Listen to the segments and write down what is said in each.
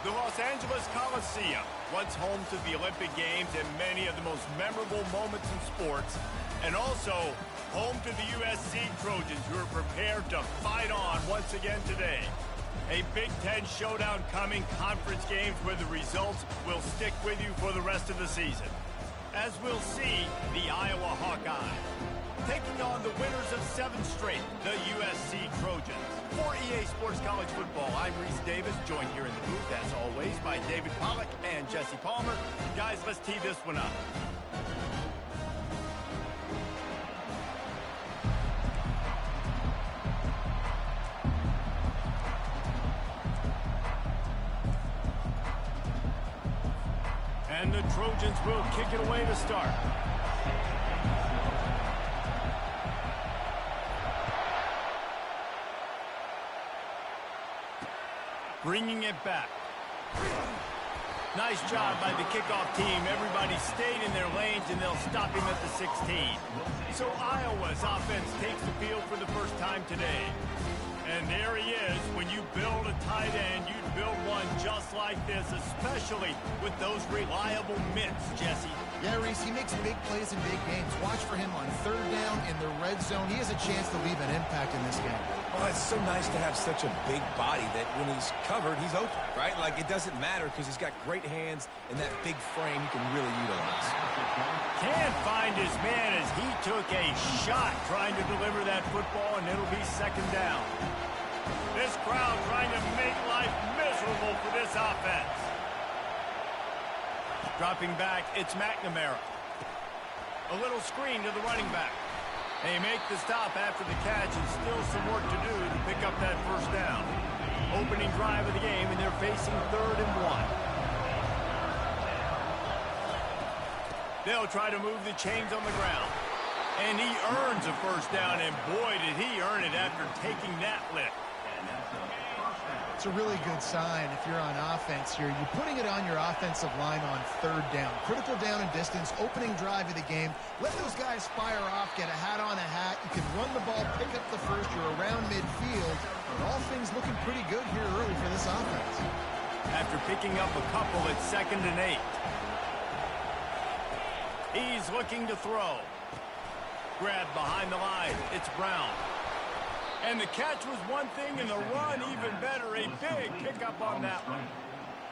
The Los Angeles Coliseum, once home to the Olympic Games and many of the most memorable moments in sports, and also home to the USC Trojans, who are prepared to fight on once again today. A Big Ten showdown coming, conference games where the results will stick with you for the rest of the season. As we'll see, the Iowa Hawkeyes taking on the winners of 7 straight, the USC Trojans. For EA Sports College Football, I'm Reese Davis, joined here in the booth, as always, by David Pollack and Jesse Palmer. Guys, let's tee this one up. And the Trojans will kick it away to start. Bringing it back. Nice job by the kickoff team. Everybody stayed in their lanes, and they'll stop him at the 16. So Iowa's offense takes the field for the first time today. And there he is. When you build a tight end, you'd build one just like this, especially with those reliable mitts, Jesse. Yeah, Reese, he makes big plays in big games. Watch for him on 3rd down in the red zone. He has a chance to leave an impact in this game. Well, it's so nice to have such a big body that when he's covered, he's open, right? Like, it doesn't matter because he's got great hands and that big frame he can really utilize. Can't find his man as he took a shot trying to deliver that football, and it'll be 2nd down. This crowd trying to make life miserable for this offense. Dropping back, it's McNamara. A little screen to the running back. They make the stop after the catch, and still some work to do to pick up that 1st down. Opening drive of the game, and they're facing 3rd and 1. They'll try to move the chains on the ground. And he earns a 1st down, and boy, did he earn it after taking that lift. It's a really good sign if you're on offense here. You're putting it on your offensive line on 3rd down. Critical down and distance, opening drive of the game. Let those guys fire off, get a hat on a hat. You can run the ball, pick up the 1st. You're around midfield. And all things looking pretty good here early for this offense. After picking up a couple, it's 2nd and 8. He's looking to throw. Grab behind the line. It's Brown. And the catch was one thing, and the run even better. A big pickup on that one.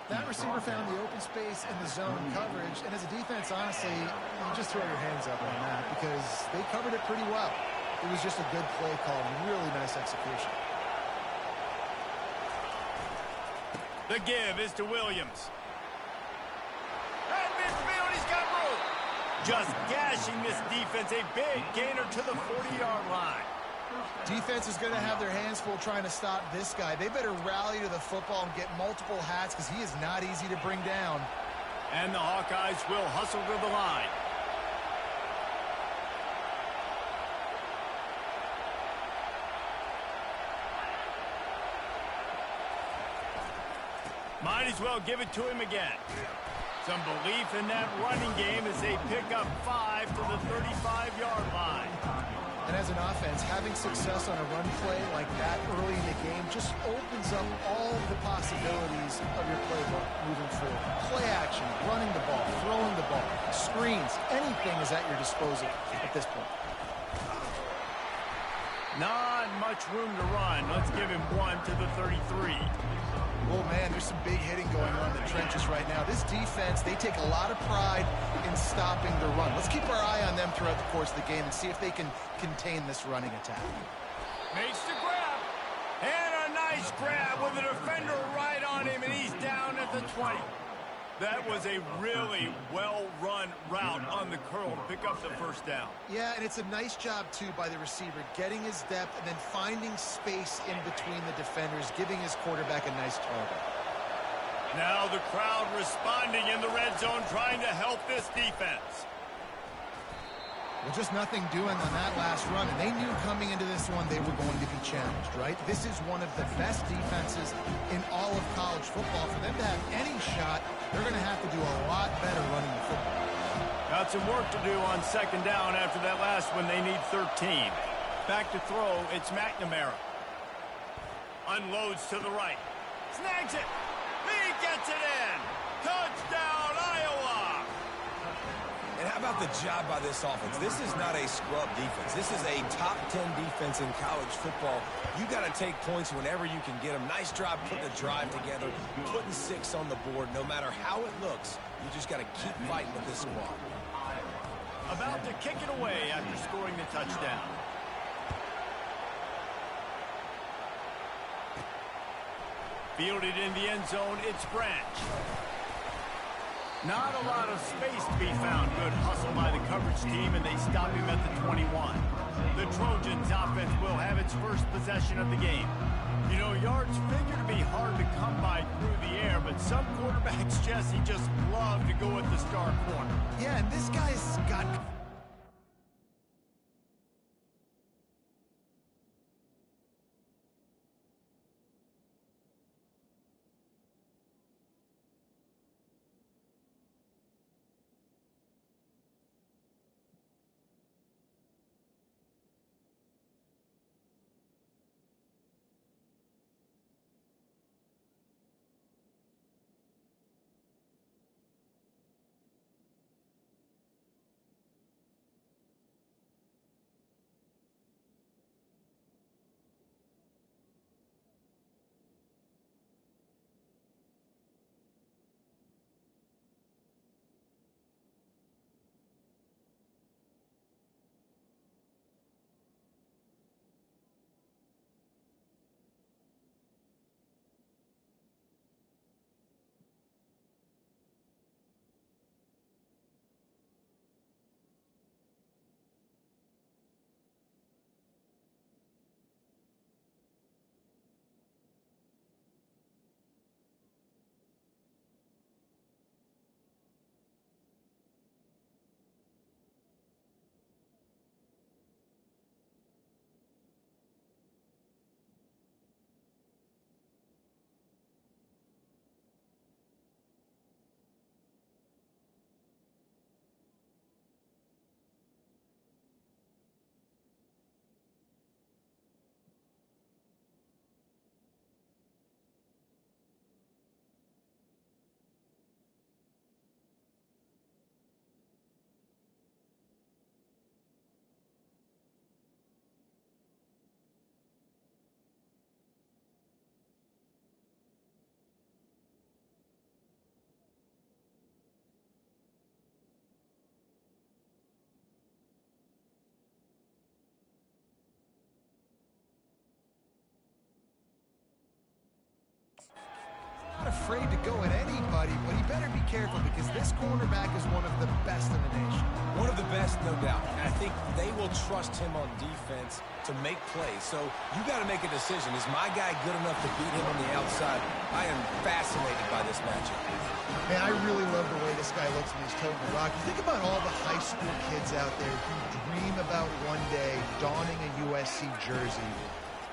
That receiver found the open space in the zone coverage. And as a defense, honestly, you just throw your hands up on that because they covered it pretty well. It was just a good play call and really nice execution. The give is to Williams. And midfield, he's got room. Just gashing this defense. A big gainer to the 40-yard line. Defense is going to have their hands full trying to stop this guy. They better rally to the football and get multiple hats because he is not easy to bring down. And the Hawkeyes will hustle to the line. Might as well give it to him again. Some belief in that running game as they pick up 5 to the 35-yard line. And as an offense, having success on a run play like that early in the game just opens up all the possibilities of your playbook moving forward. Play action, running the ball, throwing the ball, screens, anything is at your disposal at this point. Not much room to run. Let's give him 1 to the 33. Oh, man, there's some big hitting going on in the trenches right now. This defense, they take a lot of pride in stopping the run. Let's keep our eye on them throughout the course of the game and see if they can contain this running attack. Makes the grab. And a nice grab with a defender right on him, and he's down at the 20. That was a really well-run route on the curl to pick up the 1st down. Yeah, and it's a nice job, too, by the receiver, getting his depth and then finding space in between the defenders, giving his quarterback a nice target. Now the crowd responding in the red zone, trying to help this defense. Well, just nothing doing on that last run, and they knew coming into this one they were going to be challenged, right? This is one of the best defenses in all of college football. For them to have any shot, they're going to have to do a lot better running the football. Got some work to do on 2nd down after that last one. They need 13. Back to throw, it's McNamara. Unloads to the right. Snags it. Big gets it in. Touchdown, Iowa. And how about the job by this offense? This is not a scrub defense. This is a top 10 defense in college football. You got to take points whenever you can get them. Nice job putting a drive together, putting 6 on the board. No matter how it looks, you just got to keep fighting with this squad. About to kick it away after scoring the touchdown. Fielded in the end zone, it's Branch. Not a lot of space to be found. Good hustle by the coverage team, and they stop him at the 21. The Trojans offense will have its first possession of the game. You know, yards figure to be hard to come by through the air, but some quarterbacks, Jesse, just love to go at the star corner. Yeah, and this guy's got... Not afraid to go at anybody, but he better be careful because this cornerback is one of the best in the nation. One of the best, no doubt. And I think they will trust him on defense to make plays. So you got to make a decision. Is my guy good enough to beat him on the outside? I am fascinated by this matchup. Man, I really love the way this guy looks when he's toting the rock. You think about all the high school kids out there who dream about one day donning a USC jersey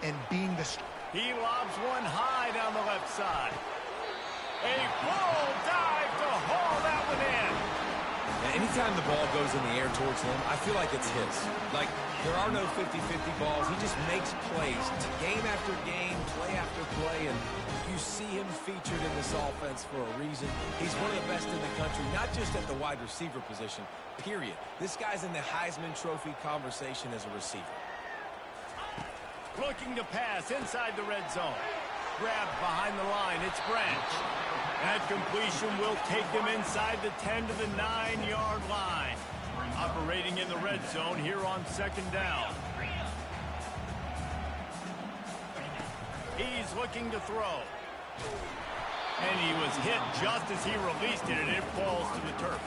and being the... He lobs one high down the left side. A full dive to haul that one in. And anytime the ball goes in the air towards him, I feel like it's his. Like, there are no 50-50 balls. He just makes plays game after game, play after play, and you see him featured in this offense for a reason. He's one of the best in the country, not just at the wide receiver position, period. This guy's in the Heisman Trophy conversation as a receiver. Looking to pass inside the red zone. Grabbed behind the line, it's Branch. That completion will take them inside the 10 to the 9-yard line. Operating in the red zone here on second down. He's looking to throw. And he was hit just as he released it, and it falls to the turf.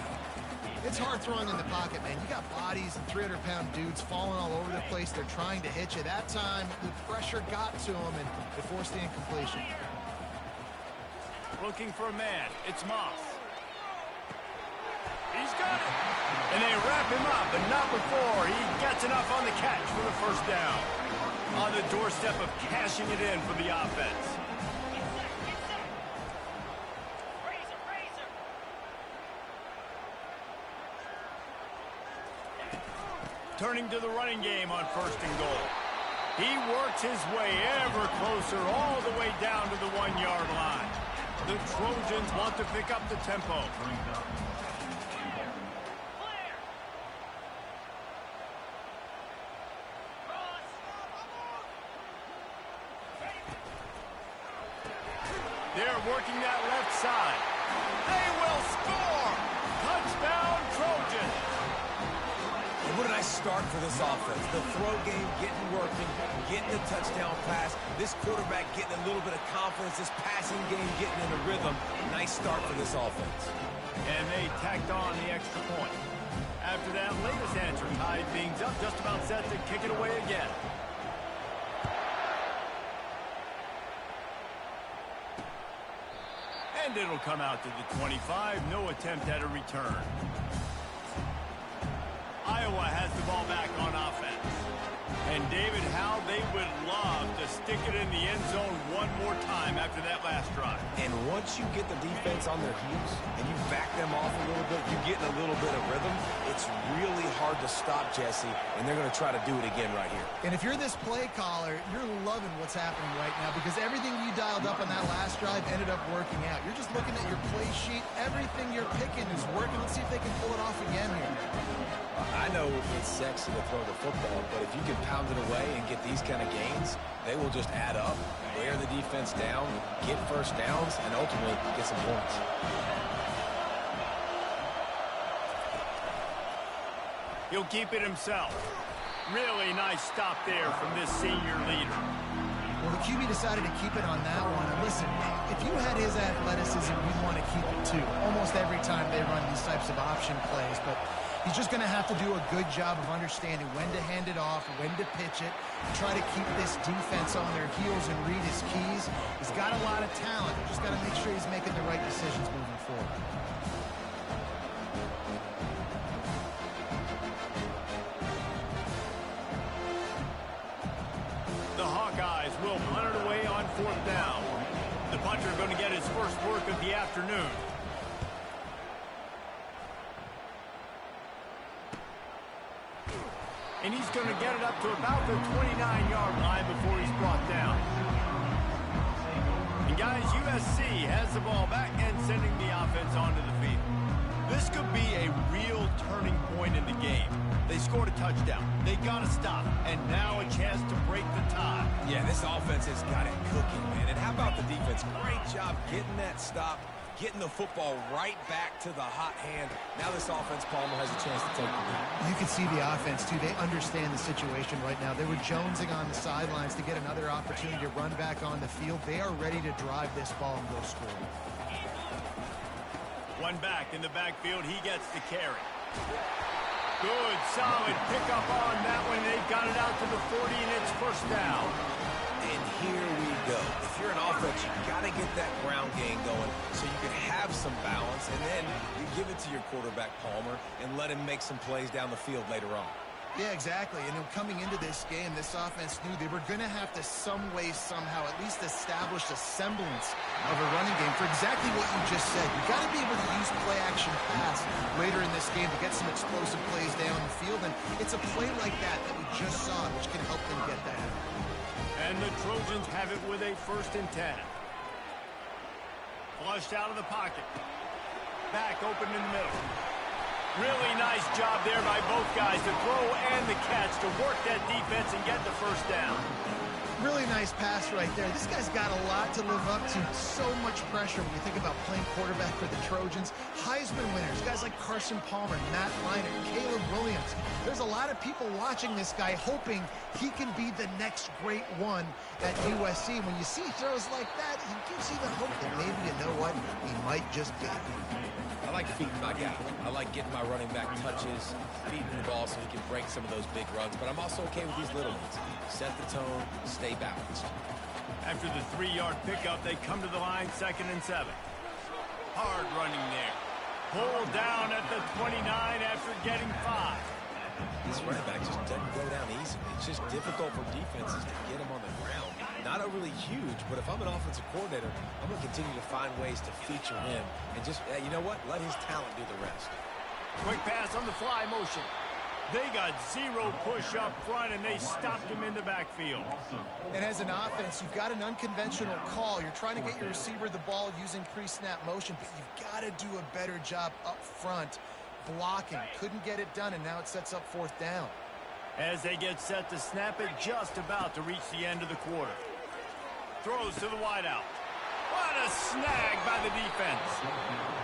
It's hard throwing in the pocket, man. You got bodies and 300-pound dudes falling all over the place. They're trying to hit you. That time, the pressure got to him, and it forced the incompletion. Looking for a man. It's Moss. He's got it. And they wrap him up, but not before he gets enough on the catch for the first down. On the doorstep of cashing it in for the offense. Turning to the running game on first and goal. He works his way ever closer all the way down to the 1-yard line. The Trojans want to pick up the tempo. They're working that left side. They will score! Touchdown, Trojans! What a nice start for this offense. The throw game getting working, getting the touchdown pass. This quarterback getting a little bit of confidence. This passing game getting in the rhythm. Nice start for this offense. And they tacked on the extra point. After that latest answer tied things up, just about set to kick it away again. And it'll come out to the 25. No attempt at a return. Iowa has the ball back on offense. And David, how they would love to stick it in the end zone one more time after that last drive. And once you get the defense on their heels and you back them off a little bit, you get in a little bit of rhythm, it's really hard to stop, Jesse, and they're going to try to do it again right here. And if you're this play caller, you're loving what's happening right now because everything you dialed up on that last drive ended up working out. You're just looking at your play sheet. Everything you're picking is working. Let's see if they can pull it off again here. I know it's sexy to throw the football, but if you can pound it away and get these kind of gains, they will just add up, wear the defense down, get first downs, and ultimately get some points. He'll keep it himself. Really nice stop there from this senior leader. Well, the QB decided to keep it on that one. And listen, if you had his athleticism, you'd want to keep it too. Almost every time they run these types of option plays, but he's just going to have to do a good job of understanding when to hand it off, when to pitch it, try to keep this defense on their heels and read his keys. He's got a lot of talent. Just got to make sure he's making the right decisions moving forward. The Hawkeyes will punt it away on 4th down. The punter going to get his first work of the afternoon. And he's going to get it up to about the 29-yard line before he's brought down. And guys, USC has the ball back and sending the offense onto the field. This could be a real turning point in the game. They scored a touchdown. They got to stop. And now a chance to break the tie. Yeah, this offense has got it cooking, man. And how about the defense? Great job getting that stop, getting the football right back to the hot hand. Now this offense, Palmer, has a chance to take the lead. You can see the offense, too. They understand the situation right now. They were jonesing on the sidelines to get another opportunity to run back on the field. They are ready to drive this ball and go score. One back in the backfield. He gets the carry. Good, solid pickup on that one. They've got it out to the 40, and it's first down. And here we go. If you're an offense, you got to get that ground game going so you can have some balance, and then you give it to your quarterback, Palmer, and let him make some plays down the field later on. Yeah, exactly. And coming into this game, this offense knew they were going to have to some way, somehow, at least establish a semblance of a running game for exactly what you just said. You got to be able to use play-action pass later in this game to get some explosive plays down the field. And it's a play like that that we just saw, which can help them get that. And the Trojans have it with a 1st and 10. Flushed out of the pocket. Back open in the middle. Really nice job there by both guys to throw and the catch to work that defense and get the first down. Really nice pass right there. This guy's got a lot to live up to. So much pressure when you think about playing quarterback for the Trojans. Heisman winners, guys like Carson Palmer, Matt Leinart, Caleb Williams. There's a lot of people watching this guy hoping he can be the next great one at USC. When you see throws like that, it gives you the hope that maybe, you know what, he might just be. I like feeding my guy. I like getting my running back touches, feeding the ball so he can break some of those big runs. But I'm also okay with these little ones. Set the tone, stay balanced. After the 3-yard pickup, they come to the line, 2nd and 7. Hard running there. Pulled down at the 29 after getting 5. This running back just doesn't go down easily. It's just difficult for defenses to get him on the ground. Not overly huge, but if I'm an offensive coordinator, I'm going to continue to find ways to feature him and just, you know what, let his talent do the rest. Quick pass on the fly motion. They got zero push up front, and they stopped him in the backfield. And as an offense, you've got an unconventional call. You're trying to get your receiver the ball using pre-snap motion, but you've got to do a better job up front blocking. Couldn't get it done, and now it sets up 4th down. As they get set to snap it, just about to reach the end of the quarter. Throws to the wideout. What a snag by the defense.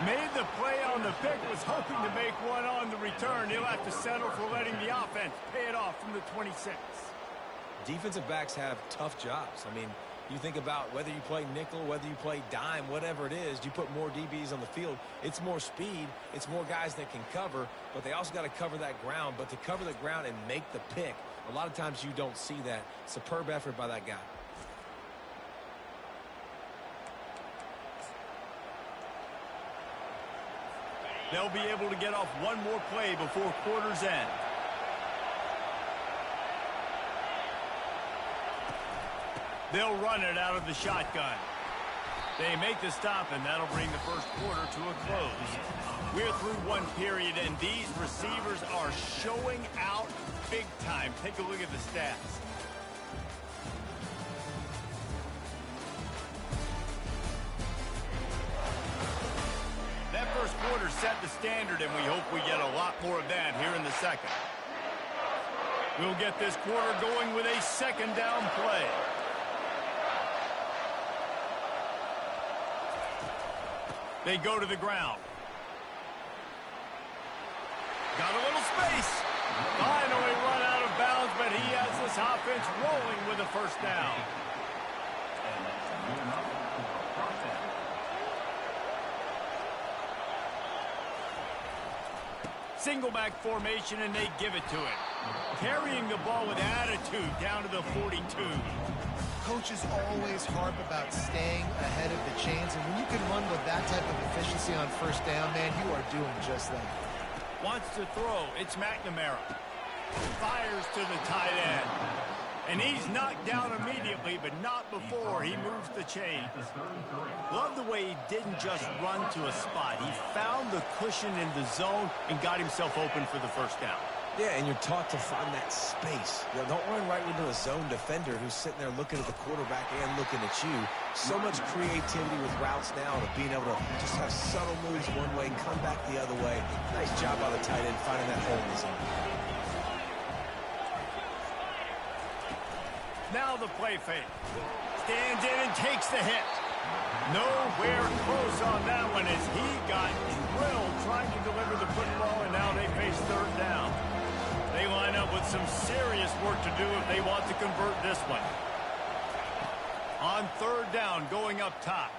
Made the play on the pick, was hoping to make one on the return. He'll have to settle for letting the offense pay it off from the 26. Defensive backs have tough jobs. I mean, you think about whether you play nickel, whether you play dime, whatever it is, you put more DBs on the field. It's more speed. It's more guys that can cover, but they also got to cover that ground. But to cover the ground and make the pick, a lot of times you don't see that. Superb effort by that guy. They'll be able to get off one more play before quarter's end. They'll run it out of the shotgun. They make the stop, and that'll bring the first quarter to a close. We're through one period, and these receivers are showing out big time. Take a look at the stats. That first quarter set the standard, and we hope we get a lot more of that here in the second. We'll get this quarter going with a 2nd down play. They go to the ground. Got a little space. Finally run out of bounds, but he has this offense rolling with a 1st down. Single back formation, and they give it to him. Carrying the ball with attitude down to the 42. Coaches always harp about staying ahead of the chains, and when you can run with that type of efficiency on 1st down, man, you are doing just that. Wants to throw. It's McNamara. Fires to the tight end. And he's knocked down immediately, but not before he moves the chains. Love the way he didn't just run to a spot. He found the cushion in the zone and got himself open for the 1st down. Yeah, and you're taught to find that space. You know, don't run right into a zone defender who's sitting there looking at the quarterback and looking at you. So much creativity with routes now of being able to just have subtle moves one way, come back the other way. Nice job by the tight end finding that hole in the zone. Now the play fake. Stands in and takes the hit. Nowhere close on that one as he got drilled trying to deliver the football, and now they face 3rd down. They line up with some serious work to do if they want to convert this one. On 3rd down, going up top.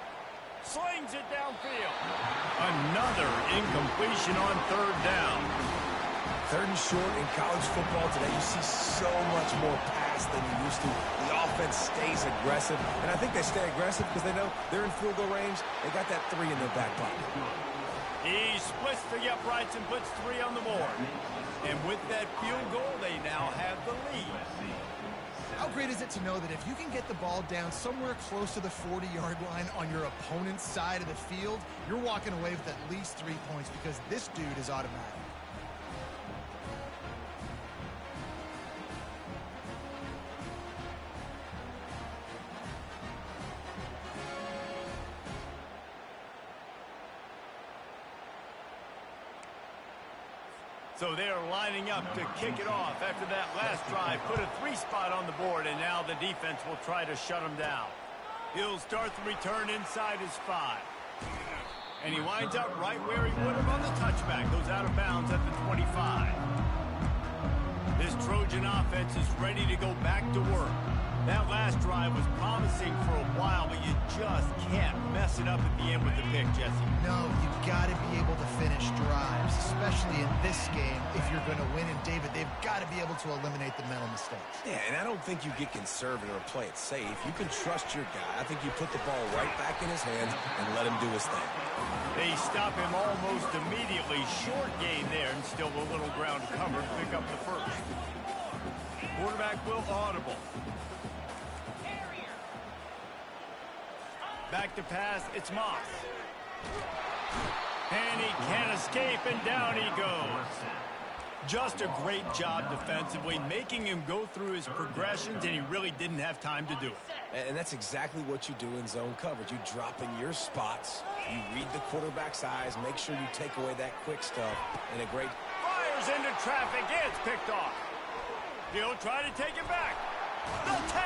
Slings it downfield. Another incompletion on 3rd down. 3rd and short in college football today. You see so much more pass than you used to. The offense stays aggressive, and I think they stay aggressive because they know they're in field goal range. They got that 3 in their back pocket. He splits the uprights and puts 3 on the board. And with that field goal, they now have the lead. How great is it to know that if you can get the ball down somewhere close to the 40-yard line on your opponent's side of the field, you're walking away with at least 3 points because this dude is automatic. So they are lining up to kick it off after that last drive. Put a 3 spot on the board, and now the defense will try to shut him down. He'll start the return inside his 5. And he winds up right where he would have on the touchback. Goes out of bounds at the 25. This Trojan offense is ready to go back to work. That last drive was promising for a while, but you just can't mess it up at the end with the pick, Jesse. No, you've got to be able to finish drives, especially in this game if you're going to win. And, David, they've got to be able to eliminate the mental mistakes. Yeah, and I don't think you get conservative or play it safe. You can trust your guy. I think you put the ball right back in his hands and let him do his thing. They stop him almost immediately. Short gain there, and still a little ground to cover to pick up the first. Quarterback will audible. Back to pass, it's Moss. And he can't escape, and down he goes. Just a great job defensively, making him go through his progressions, and he really didn't have time to do it. And that's exactly what you do in zone coverage. You drop in your spots, you read the quarterback's eyes, make sure you take away that quick stuff, and a great... Fires into traffic, it's picked off. He'll try to take it back. The 10!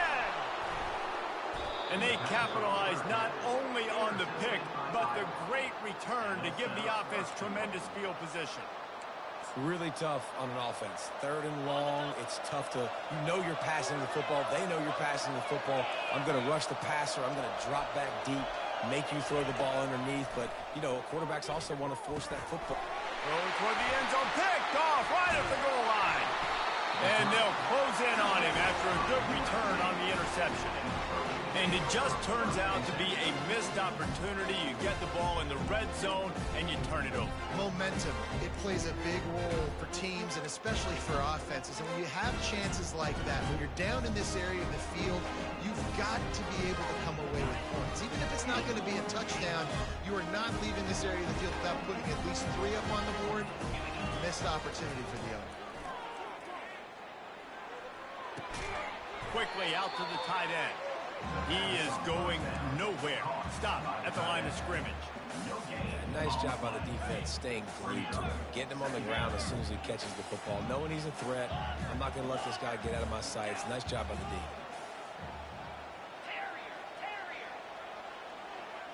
And they capitalize not only on the pick, but the great return to give the offense tremendous field position. Really tough on an offense. 3rd and long, it's tough to, you know you're passing the football. They know you're passing the football. I'm going to rush the passer. I'm going to drop back deep, make you throw the ball underneath. But, you know, quarterbacks also want to force that football. Going toward the end zone, picked off right at the goal line. And they'll close in on him after a good return on the interception. And it just turns out to be a missed opportunity. You get the ball in the red zone, and you turn it over. Momentum, it plays a big role for teams and especially for offenses. And when you have chances like that, when you're down in this area of the field, you've got to be able to come away with points. Even if it's not going to be a touchdown, you are not leaving this area of the field without putting at least 3 up on the board. Missed opportunity for the other. Quickly out to the tight end. He is going nowhere. Stop at the line of scrimmage. Yeah, nice job by the defense staying glued to him. Getting him on the ground as soon as he catches the football. Knowing he's a threat, I'm not going to let this guy get out of my sights. Nice job by the D.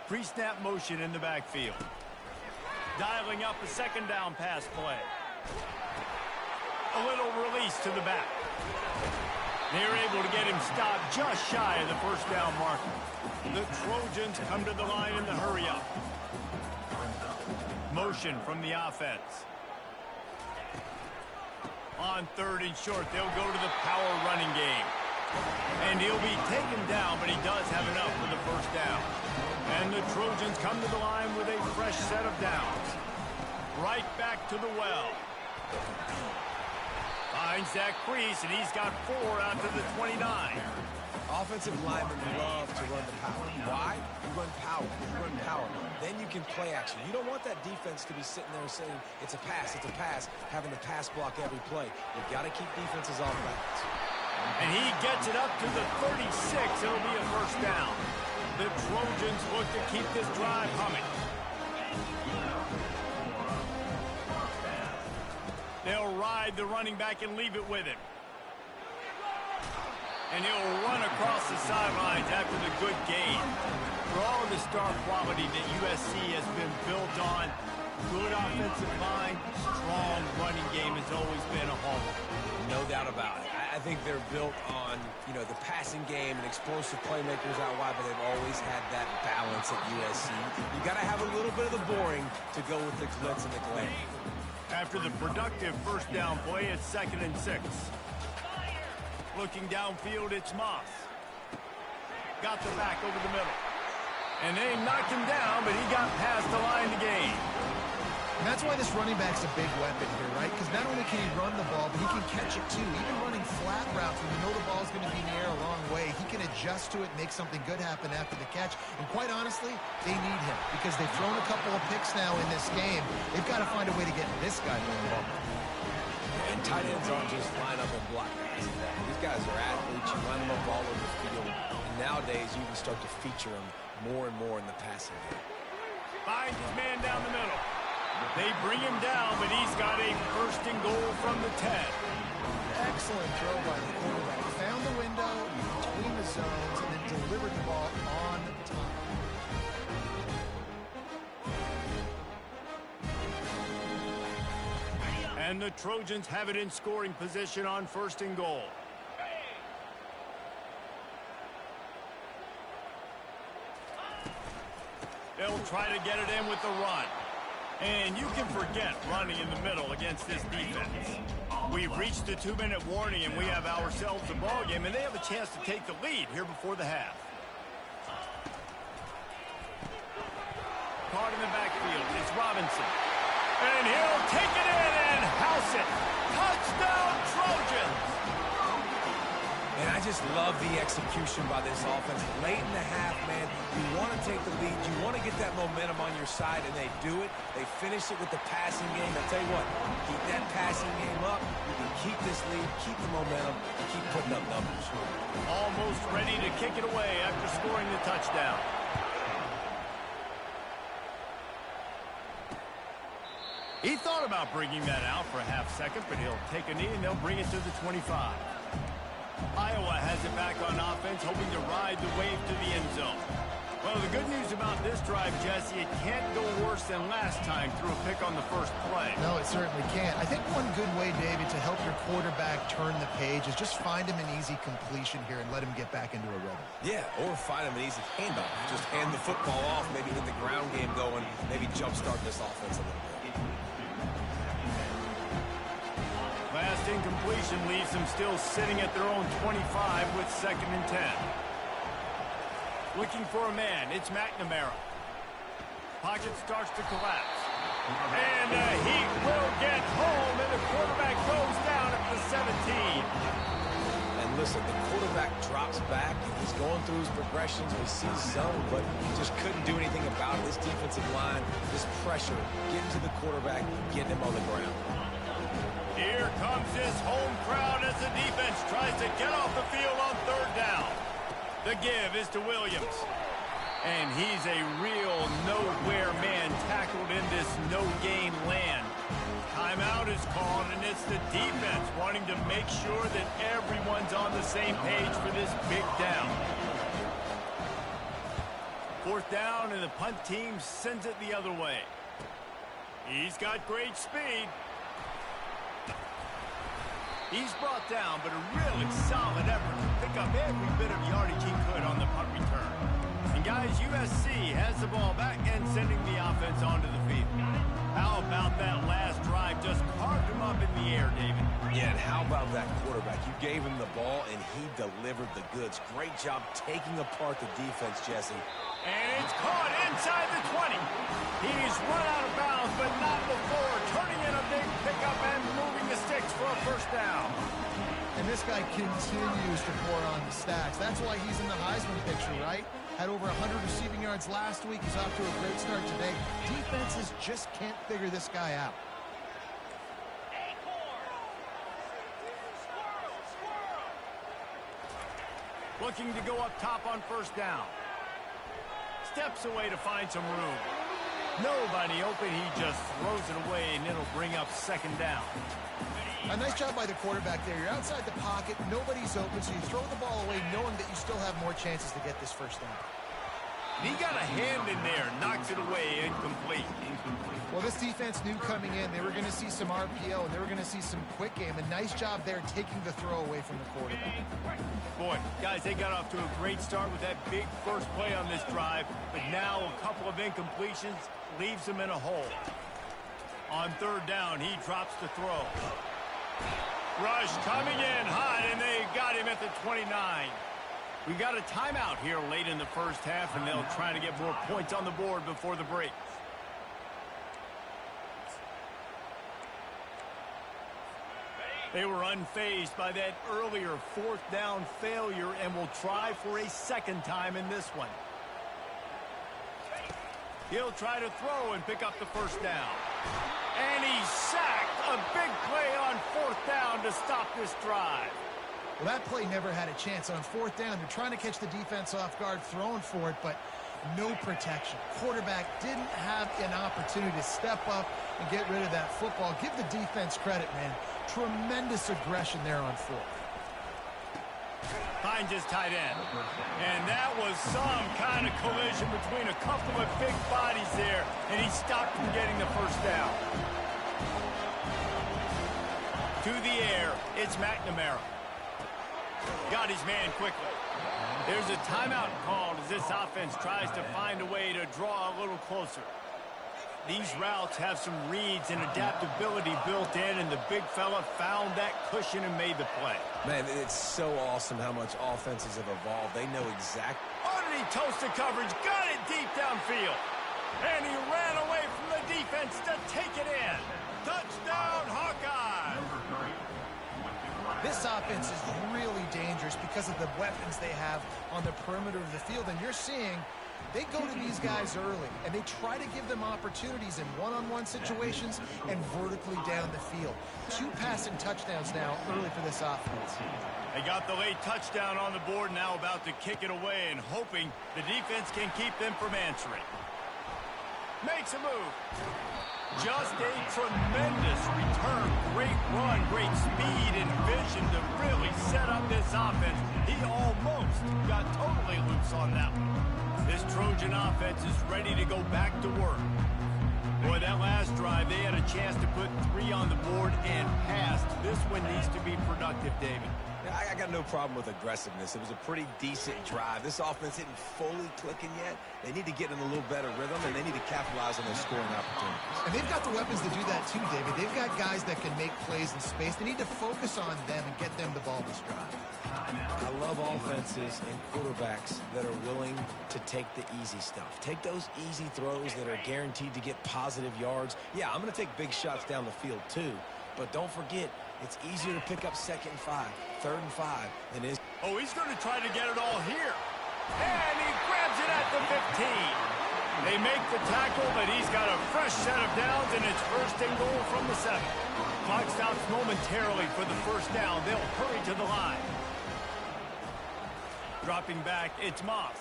Pre-snap motion in the backfield. Dialing up a 2nd down pass play. A little release to the back. They're able to get him stopped just shy of the 1st down marker. The Trojans come to the line in the hurry-up. Motion from the offense. On 3rd and short, they'll go to the power running game. And he'll be taken down, but he does have enough for the 1st down. And the Trojans come to the line with a fresh set of downs. Right back to the well. Finds that crease, and he's got 4 out to the 29. Offensive linemen love to run the power. Why? You run power. You run power. Then you can play action. You don't want that defense to be sitting there saying, it's a pass, having to pass block every play. You've got to keep defenses off balance. And he gets it up to the 36. It'll be a 1st down. The Trojans look to keep this drive humming. They'll ride the running back and leave it with him. And he'll run across the sidelines after the good gain. For all of the star quality that USC has been built on, good offensive line, strong running game has always been a hallmark. No doubt about it. I think they're built on, you know, the passing game and explosive playmakers out wide, but they've always had that balance at USC. You got to have a little bit of the boring to go with the glitz and the glam. After the productive 1st down play, it's 2nd and 6. Looking downfield, it's Moss. Got the back over the middle. And they knocked him down, but he got past the line to gain. And that's why this running back's a big weapon here, right? Because not only can he run the ball, but he can catch it too. Even running flat routes when you know the ball's going to be in the air a long way, he can adjust to it, make something good happen after the catch. And quite honestly, they need him because they've thrown a couple of picks now in this game. They've got to find a way to get this guy the ball. And tight ends aren't just line up and block guys. These guys are athletes. You line them up all over the field. And nowadays, you can start to feature them more and more in the passing game. Finds his man down the middle. They bring him down, but he's got a 1st and goal from the 10. Excellent throw by the quarterback. Found the window between the zones and then delivered the ball on time. And the Trojans have it in scoring position on 1st and goal. They'll try to get it in with the run. And you can forget running in the middle against this defense. We've reached the 2-minute warning, and we have ourselves a ball game, and they have a chance to take the lead here before the half. Caught in the backfield, it's Robinson. And he'll take it in and house it. Touchdown, Trojans! And I just love the execution by this offense. Late in the half, man, you want to take the lead. You want to get that momentum on your side, and they do it. They finish it with the passing game. I'll tell you what, keep that passing game up, you can keep this lead, keep the momentum, and keep putting up numbers. Almost ready to kick it away after scoring the touchdown. He thought about bringing that out for a half second, but he'll take a knee and they'll bring it to the 25. Iowa has it back on offense, hoping to ride the wave to the end zone. Well, the good news about this drive, Jesse, it can't go worse than last time through a pick on the first play. No, it certainly can't. I think one good way, David, to help your quarterback turn the page is just find him an easy completion here and let him get back into a rhythm. Yeah, or find him an easy handoff. Just hand the football off, maybe get the ground game going, maybe jumpstart this offense a little bit. Last incompletion leaves them still sitting at their own 25 with 2nd and 10. Looking for a man, it's McNamara. Pocket starts to collapse. And the Heat will get home, and the quarterback goes down at the 17. And listen, the quarterback drops back, and he's going through his progressions. We see zone, but he just couldn't do anything about it. This defensive line, this pressure, getting to the quarterback, getting him on the ground. Here comes this home crowd as the defense tries to get off the field on 3rd down. The give is to Williams. And he's a real nowhere man tackled in this no-gain land. Timeout is called, and it's the defense wanting to make sure that everyone's on the same page for this big down. 4th down, and the punt team sends it the other way. He's got great speed. He's brought down, but a really solid effort to pick up every bit of yardage he could on the punt return. And guys, USC has the ball back and sending the offense onto the field. How about that last drive? Just carved him up in the air, David. Yeah, and how about that quarterback? You gave him the ball, and he delivered the goods. Great job taking apart the defense, Jesse. And it's caught inside the 20. He's run out of bounds, but not before turning in a big pickup and moving the sticks for a 1st down. And this guy continues to pour on the stacks. That's why he's in the Heisman picture, right? Had over 100 receiving yards last week. He's off to a great start today. Defenses just can't figure this guy out. Looking to go up top on 1st down. Steps away to find some room. Nobody open, he just throws it away, and it'll bring up 2nd down. A nice job by the quarterback there. You're outside the pocket, nobody's open, so you throw the ball away knowing that you still have more chances to get this 1st down. He got a hand in there, knocks it away, incomplete. Well, this defense knew coming in they were going to see some RPO, and they were going to see some quick game. A nice job there taking the throw away from the quarterback. Boy, guys, they got off to a great start with that big first play on this drive, but now a couple of incompletions leaves them in a hole. On 3rd down, he drops the throw. Rush coming in hot, and they got him at the 29. We got a timeout here late in the 1st half, and they'll try to get more points on the board before the break. They were unfazed by that earlier 4th down failure and will try for a 2nd time in this one. He'll try to throw and pick up the 1st down. And he's sacked. A big play on 4th down to stop this drive. Well, that play never had a chance. On 4th down, they're trying to catch the defense off guard, throwing for it, but no protection. Quarterback didn't have an opportunity to step up and get rid of that football. Give the defense credit, man. Tremendous aggression there on 4th. Finds his tight end. And that was some kind of collision between a couple of big bodies there, and he stopped from getting the 1st down. To the air, it's McNamara. Got his man quickly. There's a timeout called as this offense tries to find a way to draw a little closer. These routes have some reads and adaptability built in, and the big fella found that cushion and made the play. Man, it's so awesome how much offenses have evolved. They know exactly. Underneath toasted coverage, got it deep downfield. And he ran away from the defense to take it in. Touchdown, Hawkeye! This offense is really dangerous because of the weapons they have on the perimeter of the field, and you're seeing They go to these guys early, and they try to give them opportunities in one-on-one situations and vertically down the field. 2 passing touchdowns now early for this offense. They got the late touchdown on the board, now about to kick it away and hoping the defense can keep them from answering. Makes a move. Just a tremendous return. Great run, great speed and vision to really set up this offense. He almost got totally loose on that one. This Trojan offense is ready to go back to work. Boy, that last drive, they had a chance to put 3 on the board and passed. This one needs to be productive, David. I got no problem with aggressiveness. It was a pretty decent drive. This offense isn't fully clicking yet. They need to get in a little better rhythm, and they need to capitalize on those scoring opportunities. And they've got the weapons to do that too, David. They've got guys that can make plays in space. They need to focus on them and get them the ball this drive. I love offenses and quarterbacks that are willing to take the easy stuff. Take those easy throws that are guaranteed to get positive yards. Yeah, I'm going to take big shots down the field too, but don't forget, it's easier to pick up 2nd and 5, 3rd and 5 than it is. Oh, he's going to try to get it all here. And he grabs it at the 15. They make the tackle, but he's got a fresh set of downs, and it's 1st and goal from the 7. Clock stops momentarily for the 1st down. They'll hurry to the line. Dropping back, it's Moss.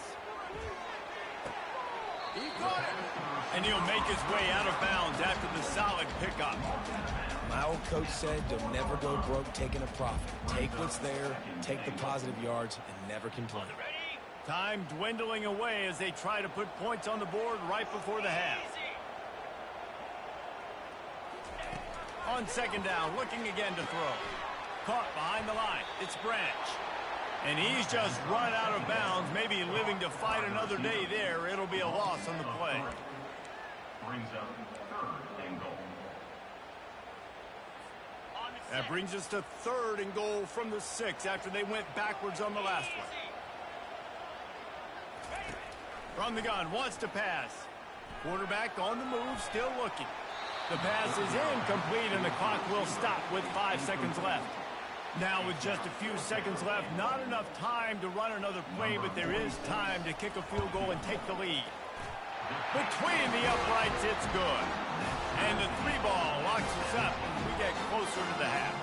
He got it. And he'll make his way out of bounds after the solid pickup. My old coach said, don't never go broke taking a profit. Take what's there, take the positive yards, and never complain. Time dwindling away as they try to put points on the board right before the half. On 2nd down, looking again to throw. Caught behind the line. It's Branch. And he's just run out of bounds, maybe living to fight another day there. It'll be a loss on the play. Brings up 3rd and goal. That brings us to 3rd and goal from the 6 after they went backwards on the last one. From the gun, wants to pass. Quarterback on the move, still looking. The pass is incomplete, and the clock will stop with 5 seconds left. Now with just a few seconds left, not enough time to run another play, but there is time to kick a field goal and take the lead. Between the uprights, it's good. And the 3-ball locks us up as we get closer to the half.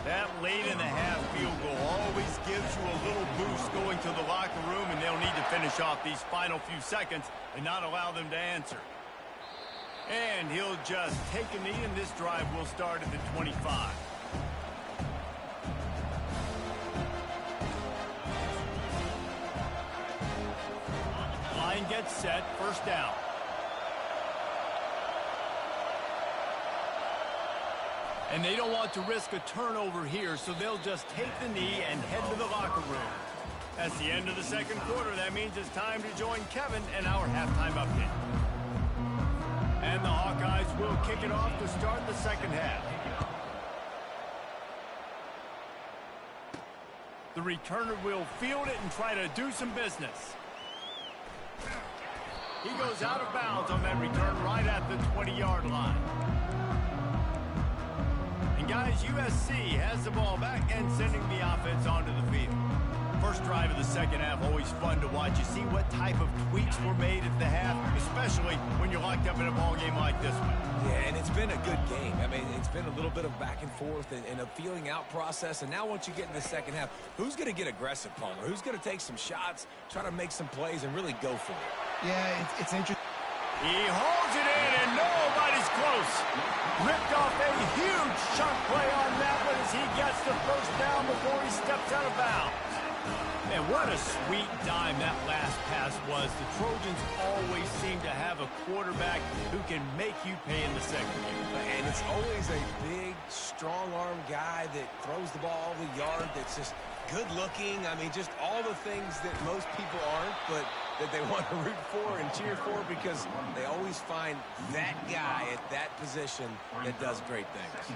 That late in the half field goal always gives you a little boost going to the locker room, and they'll need to finish off these final few seconds and not allow them to answer. And he'll just take a knee, and this drive will start at the 25. Line gets set, 1st down. And they don't want to risk a turnover here, so they'll just take the knee and head to the locker room. That's the end of the 2nd quarter. That means it's time to join Kevin and our halftime update. And the Hawkeyes will kick it off to start the 2nd half. The returner will field it and try to do some business. He goes out of bounds on that return right at the 20-yard line. And guys, USC has the ball back and sending the offense onto the field. First drive of the 2nd half, always fun to watch. You see what type of tweaks were made at the half, especially when you're locked up in a ball game like this one. Yeah, and it's been a good game. I mean, it's been a little bit of back and forth and a feeling out process. And now once you get in the 2nd half, who's going to get aggressive, Palmer? Who's going to take some shots, try to make some plays, and really go for it? Yeah, it's interesting. He holds it in, and nobody's close. Ripped off a huge chunk play on that one as he gets the 1st down before he steps out of bounds. And what a sweet dime that last pass was. The Trojans always seem to have a quarterback who can make you pay in the 2nd game. And it's always a big, strong-arm guy that throws the ball the yard, that's just good-looking. I mean, just all the things that most people aren't, but that they want to root for and cheer for, because they always find that guy at that position that does great things.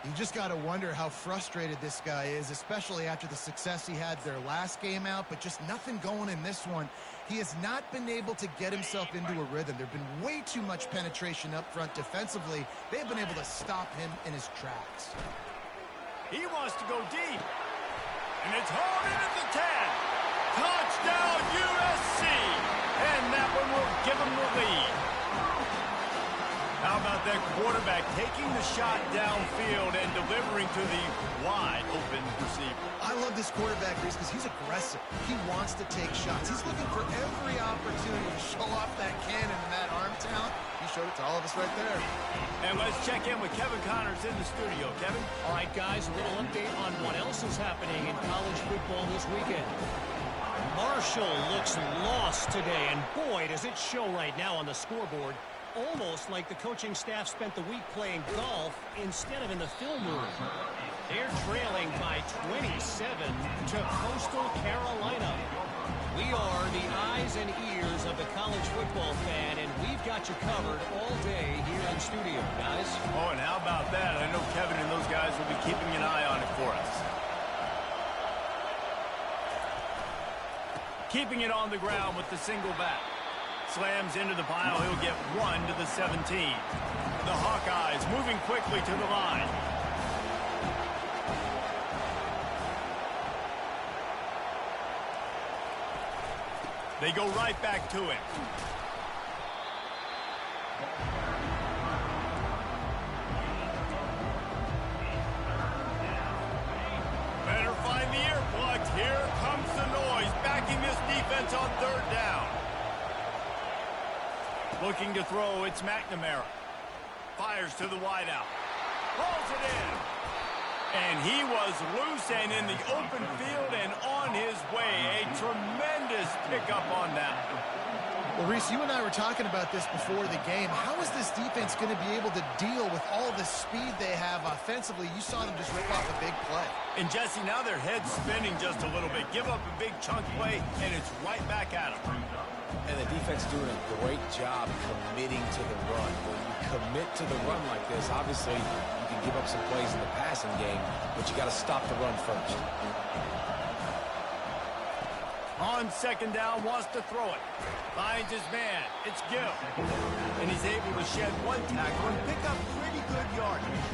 You just got to wonder how frustrated this guy is, especially after the success he had their last game out, but just nothing going in this one. He has not been able to get himself into a rhythm. There's been way too much penetration up front defensively. They've been able to stop him in his tracks. He wants to go deep. And it's hauled in at the 10. Touchdown, USC. And that one will give them the lead. How about that quarterback taking the shot downfield and delivering to the wide-open receiver? I love this quarterback, Reese, because he's aggressive. He wants to take shots. He's looking for every opportunity to show off that cannon and that arm talent. He showed it to all of us right there. And let's check in with Kevin Connors in the studio. Kevin? All right, guys, a little update on what else is happening in college football this weekend. Marshall looks lost today, and boy, does it show right now on the scoreboard. Almost like the coaching staff spent the week playing golf instead of in the film room. They're trailing by 27 to Coastal Carolina. We are the eyes and ears of the college football fan, and we've got you covered all day here in studio, guys. Oh, and how about that? I know Kevin and those guys will be keeping an eye on it for us. Keeping it on the ground with the single back. Slams into the pile. He'll get 1 to the 17. The Hawkeyes moving quickly to the line. They go right back to it. Better find the earplugs. Here comes the noise, backing this defense on third down. Looking to throw, it's McNamara. Fires to the wideout. Pulls it in. And he was loose and in the open field and on his way. A tremendous pickup on that. Well, Reese, you and I were talking about this before the game. How is this defense going to be able to deal with all the speed they have offensively? You saw them just rip off a big play. And, Jesse, now their head's spinning just a little bit. Give up a big chunk play, and it's right back at them. And the defense doing a great job committing to the run. When you commit to the run like this, obviously you can give up some plays in the passing game, but you got to stop the run first. On second down, wants to throw it. Finds his man. It's Gill. And he's able to shed one tackle and pick up pretty good yardage.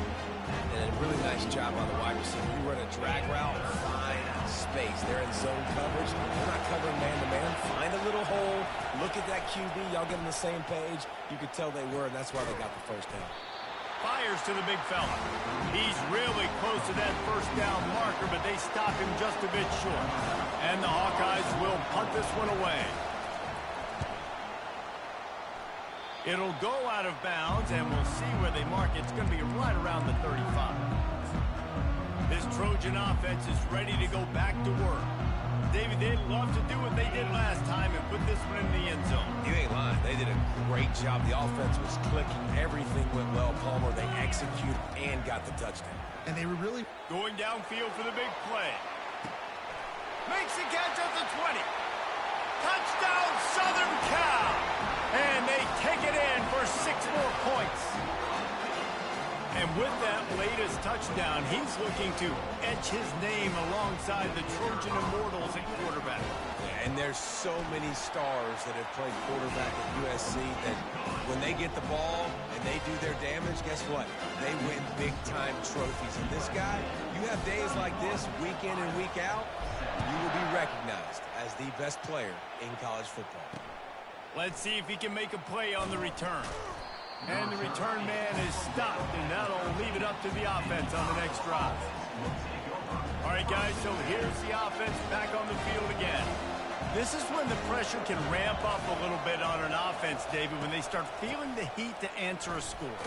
And a really nice job on the wide receiver. You run a drag route, find space. They're in zone coverage. They're not covering man-to-man. Find a little hole. Look at that QB. Y'all get on the same page. You could tell they were, and that's why they got the first down. Fires to the big fella. He's really close to that first down marker, but they stop him just a bit short. And the Hawkeyes will punt this one away. It'll go out of bounds, and we'll see where they mark it. It's going to be right around the 35. This Trojan offense is ready to go back to work. David, they'd love to do what they did last time and put this one in the end zone. You ain't lying. They did a great job. The offense was clicking. Everything went well. Palmer, they executed and got the touchdown. And they were really going downfield for the big play. Makes the catch at the 20. Touchdown, Southern Cal. And they take it in for 6 more points. And with that latest touchdown, he's looking to etch his name alongside the Trojan Immortals at quarterback. Yeah, and there's so many stars that have played quarterback at USC that when they get the ball and they do their damage, guess what? They win big-time trophies. And this guy, you have days like this, week in and week out, you will be recognized as the best player in college football. Let's see if he can make a play on the return. And the return man is stopped, and that'll leave it up to the offense on the next drive. All right, guys, so here's the offense back on the field again. This is when the pressure can ramp up a little bit on an offense, David, when they start feeling the heat to answer a score.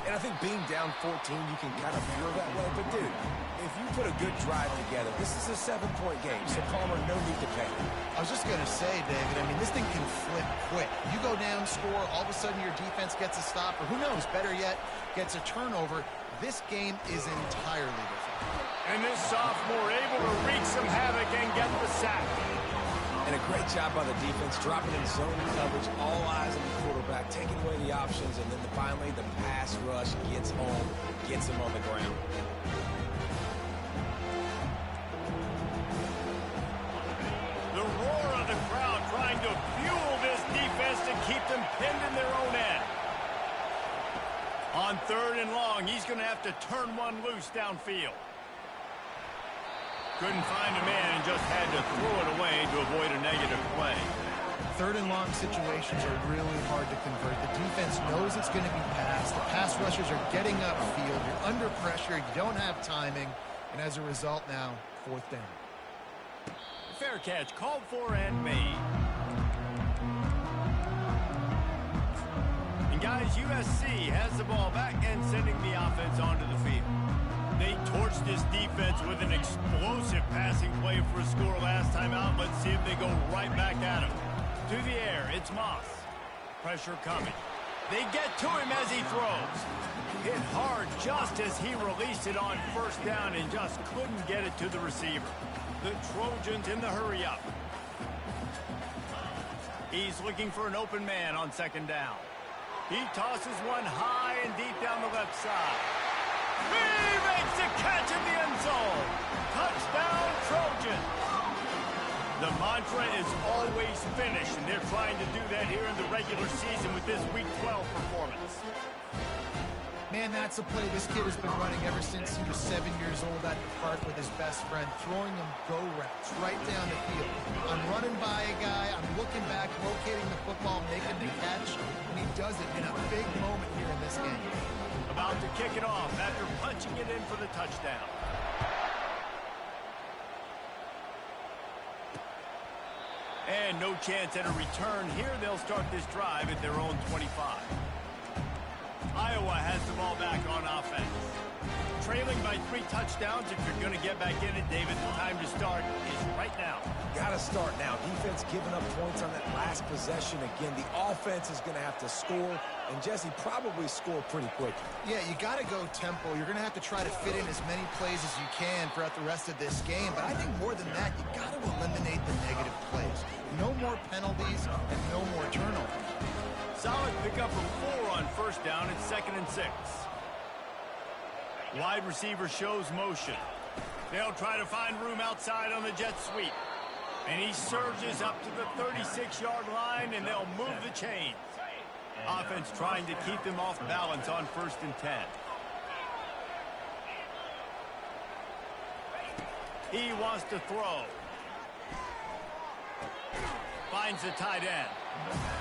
And I think being down 14, you can kind of feel that way. But, dude, if you put a good drive together, this is a 7-point game, so Palmer, no need to panic. I was just going to say, David, I mean, this thing can flip quick. You go down, score, all of a sudden your defense gets a stop, or who knows, better yet, gets a turnover. This game is entirely different. And this sophomore able to wreak some havoc and get the sack. And a great job by the defense, dropping in zone coverage, all eyes on the quarterback, taking away the options, and then finally the pass rush gets home, gets him on the ground. The roar of the crowd trying to fuel this defense to keep them pinned in their own end. On 3rd and long, he's going to have to turn one loose downfield. Couldn't find a man and just had to throw it away to avoid a negative play. Third and long situations are really hard to convert. The defense knows it's going to be passed. The pass rushers are getting upfield. You're under pressure. You don't have timing. And as a result now, fourth down. Fair catch called for and made. And guys, USC has the ball back and sending the offense onto the field. They torched this defense with an explosive passing play for a score last time out. Let's see if they go right back at him. To the air, it's Moss. Pressure coming. They get to him as he throws. Hit hard just as he released it on first down and just couldn't get it to the receiver. The Trojans in the hurry up. He's looking for an open man on second down. He tosses one high and deep down the left side. He makes the catch in the end zone. Touchdown, Trojans. The mantra is always finish, and they're trying to do that here in the regular season with this Week 12 performance. Man, that's a play this kid has been running ever since he was 7 years old at the park with his best friend, throwing him go routes right down the field. I'm running by a guy, I'm looking back, locating the football, making the catch, and he does it in a big moment here in this game. About to kick it off after punching it in for the touchdown. And no chance at a return here. They'll start this drive at their own 25. Iowa has the ball back on offense. Trailing by 3 touchdowns. If you're going to get back in it, David, the time to start is right now. Got to start now. Defense giving up points on that last possession. Again, the offense is going to have to score, and Jesse probably score pretty quick. Yeah, you got to go tempo. You're going to have to try to fit in as many plays as you can throughout the rest of this game. But I think more than that, you got to eliminate the negative plays. No more penalties and no more turnovers. Solid pickup of 4 on first down. It's 2nd and 6. Wide receiver shows motion. They'll try to find room outside on the jet sweep. And he surges up to the 36-yard line, and they'll move the chains. Offense trying to keep them off balance on 1st and 10. He wants to throw. Finds the tight end.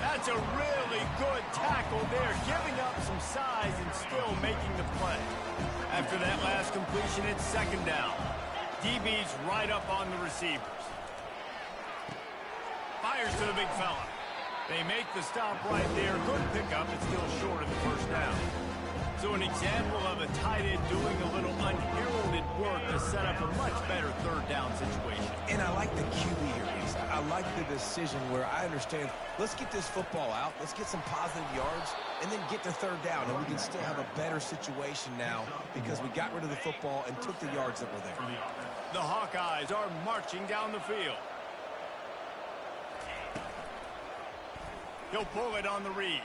That's a really good tackle there, giving up some size and still making the play. After that last completion, it's 2nd down. DB's right up on the receivers. Fires to the big fella. They make the stop right there. Good pickup, but still short of the first down. So an example of a tight end doing a little unheralded work to set up a much better 3rd down situation. And I like the QB here. I like the decision where I understand, let's get this football out, let's get some positive yards, and then get to 3rd down, and we can still have a better situation now because we got rid of the football and took the yards that were there. The Hawkeyes are marching down the field. He'll pull it on the read.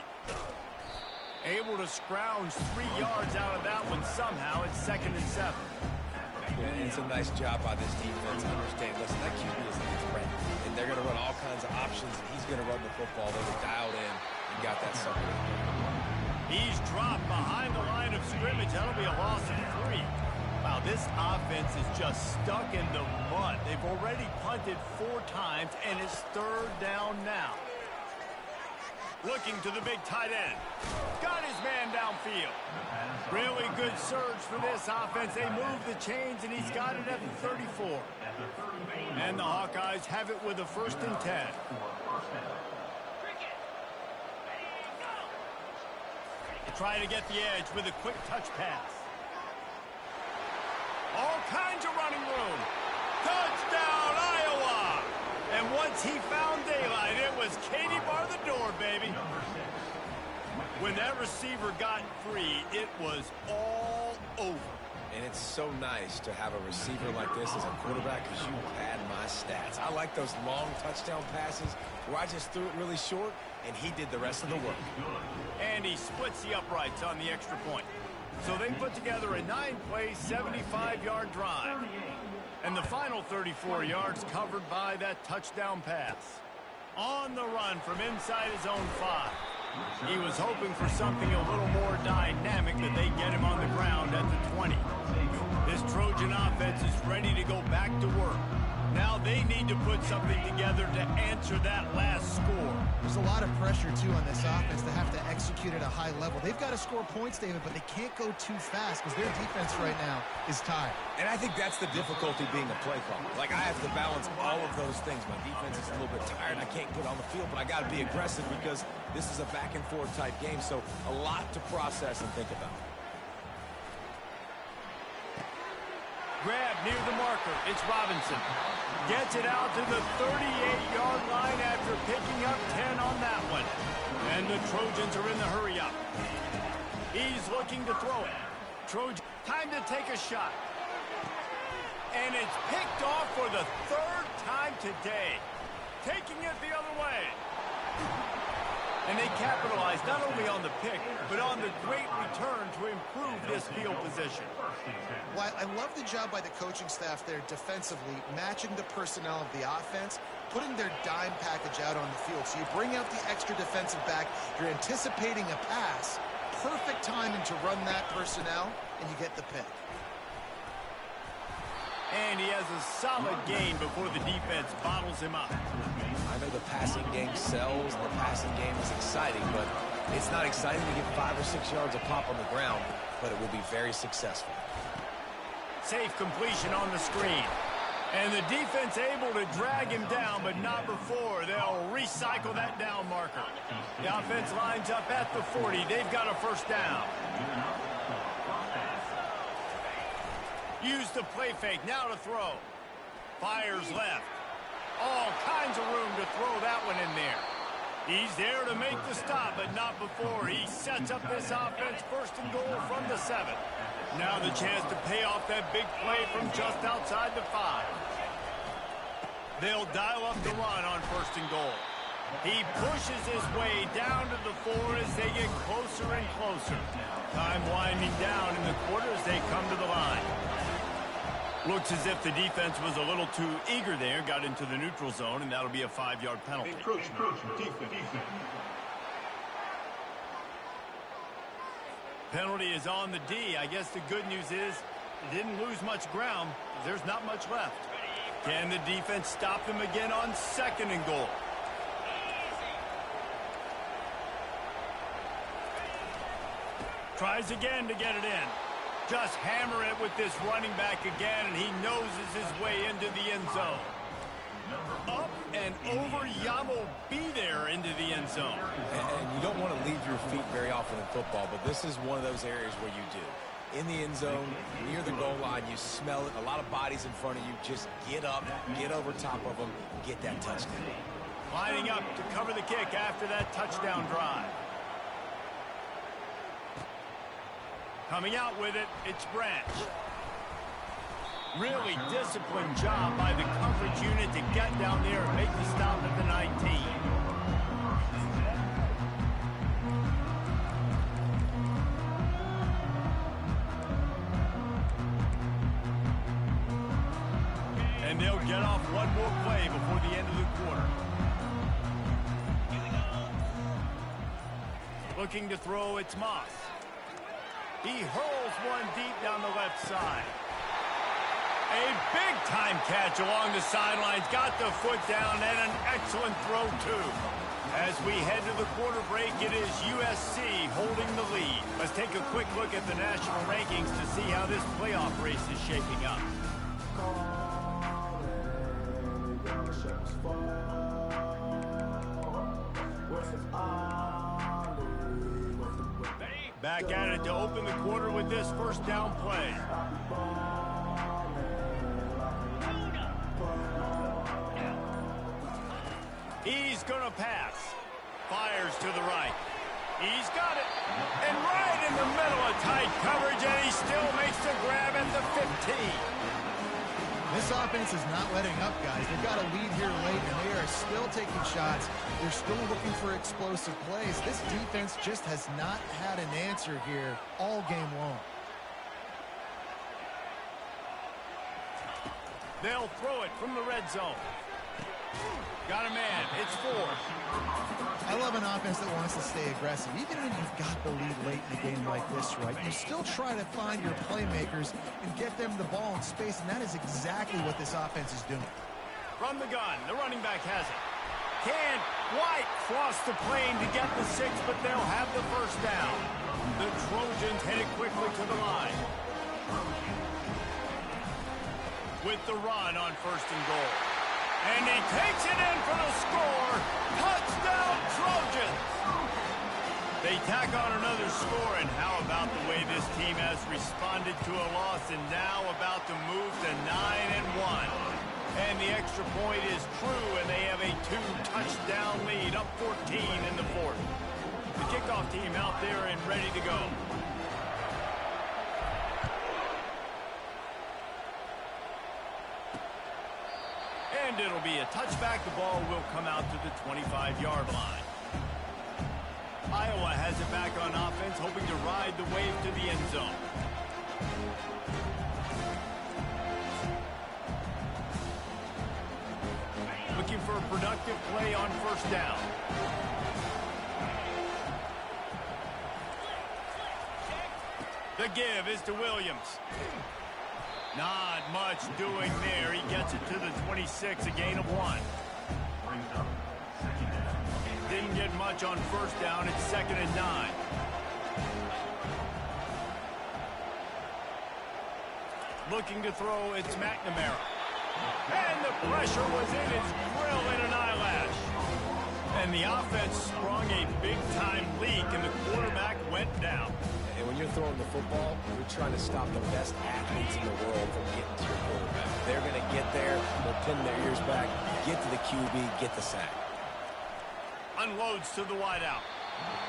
Able to scrounge 3 yards out of that one somehow. It's 2nd and 7. And it's a nice job by this defense. Understand, listen, that QB is a threat. And they're going to run all kinds of options, and he's going to run the football. They were dialed in and got that sucker. He's dropped behind the line of scrimmage. That'll be a loss of 3. Wow, this offense is just stuck in the mud. They've already punted 4 times, and it's 3rd down now. Looking to the big tight end. Got his man downfield. Really good surge for this offense. They move the chains, and he's got it at the 34. And the Hawkeyes have it with a 1st and 10. Try to get the edge with a quick touch pass. All kinds of running room. Touchdown, Iowa! And once he found daylight, it was Katie bar the door, baby. When that receiver got free, it was all over. And it's so nice to have a receiver like this as a quarterback because you pad my stats. I like those long touchdown passes where I just threw it really short, and he did the rest of the work. And he splits the uprights on the extra point. So they put together a 9-play, 75-yard drive. And the final 34 yards covered by that touchdown pass. On the run from inside his own 5. He was hoping for something a little more dynamic, that they get him on the ground at the 20. This Trojan offense is ready to go back to work. Now they need to put something together to answer that last score. There's a lot of pressure, too, on this offense to have to execute at a high level. They've got to score points, David, but they can't go too fast because their defense right now is tired. And I think that's the difficulty being a play caller. Like, I have to balance all of those things. My defense is a little bit tired. I can't get on the field, but I got to be aggressive because this is a back-and-forth type game, so a lot to process and think about. Grab near the marker. It's Robinson. Gets it out to the 38-yard line after picking up 10 on that one. And the Trojans are in the hurry-up. He's looking to throw it. Trojan, time to take a shot. And it's picked off for the third time today. Taking it the other way. And they capitalized not only on the pick, but on the great return to improve this field position. Well, I love the job by the coaching staff there defensively, matching the personnel of the offense, putting their dime package out on the field. So you bring out the extra defensive back, you're anticipating a pass, perfect timing to run that personnel, and you get the pick. And he has a solid gain before the defense bottles him up. I know the passing game sells, and the passing game is exciting, but it's not exciting to get 5 or 6 yards a pop on the ground, but it will be very successful. Safe completion on the screen. And the defense able to drag him down, but not before. They'll recycle that down marker. The offense lines up at the 40. They've got a first down. Use the play fake. Now to throw. Fires left. All kinds of room to throw that one in there. He's there to make the stop, but not before. He sets up this offense first and goal from the 7. Now the chance to pay off that big play from just outside the 5. They'll dial up the run on first and goal. He pushes his way down to the 4 as they get closer and closer. Time winding down in the quarter as they come to the line. Looks as if the defense was a little too eager there, got into the neutral zone, and that'll be a 5-yard penalty. Defense. Penalty is on the D. I guess the good news is they didn't lose much ground. There's not much left. Can the defense stop them again on second and goal? Tries again to get it in. Just hammer it with this running back again, and he noses his way into the end zone. Up and over, Yamo be there into the end zone. And you don't want to leave your feet very often in football, but this is one of those areas where you do. In the end zone, near the goal line, you smell it. A lot of bodies in front of you. Just get up, get over top of them, get that touchdown. Lining up to cover the kick after that touchdown drive. Coming out with it, it's Branch. Really disciplined job by the coverage unit to get down there and make the stop at the 19. And they'll get off one more play before the end of the quarter. Looking to throw, it's Moss. He hurls one deep down the left side. A big-time catch along the sidelines. Got the foot down and an excellent throw, too. As we head to the quarter break, it is USC holding the lead. Let's take a quick look at the national rankings to see how this playoff race is shaping up. Back at it to open the quarter with this first down play. He's going to pass. Fires to the right. He's got it. And right in the middle of tight coverage, and he still makes the grab at the 15. This offense is not letting up, guys. They've got a lead here late, and they are still taking shots. They're still looking for explosive plays. This defense just has not had an answer here all game long. They'll throw it from the red zone. Got a man. It's 4. I love have an offense that wants to stay aggressive. Even when you've got the lead late in a game like this, right, you still try to find your playmakers and get them the ball in space, and that is exactly what this offense is doing. From the gun, the running back has it. Can White cross the plane to get the 6, but they'll have the first down. The Trojans headed quickly to the line. With the run on 1st and goal. And he takes it in for the score. Touchdown, Trojans! They tack on another score, and how about the way this team has responded to a loss and now about to move to 9-1. And the extra point is true, and they have a 2-touchdown lead, up 14 in the 4th. The kickoff team out there and ready to go. And it'll be a touchback. The ball will come out to the 25-yard line. Iowa has it back on offense, hoping to ride the wave to the end zone. Looking for a productive play on 1st down. The give is to Williams. Not much doing there. He gets it to the 26, a gain of 1. Didn't get much on 1st down. It's 2nd and 9. Looking to throw, it's McNamara. And the pressure was in his grill and an eyelash. And the offense sprung a big-time leak, and the quarterback went down. And when you're throwing the football, you're trying to stop the best athletes in the world from getting to your quarterback. They're going to get there, they'll pin their ears back, get to the QB, get the sack. Unloads to the wideout.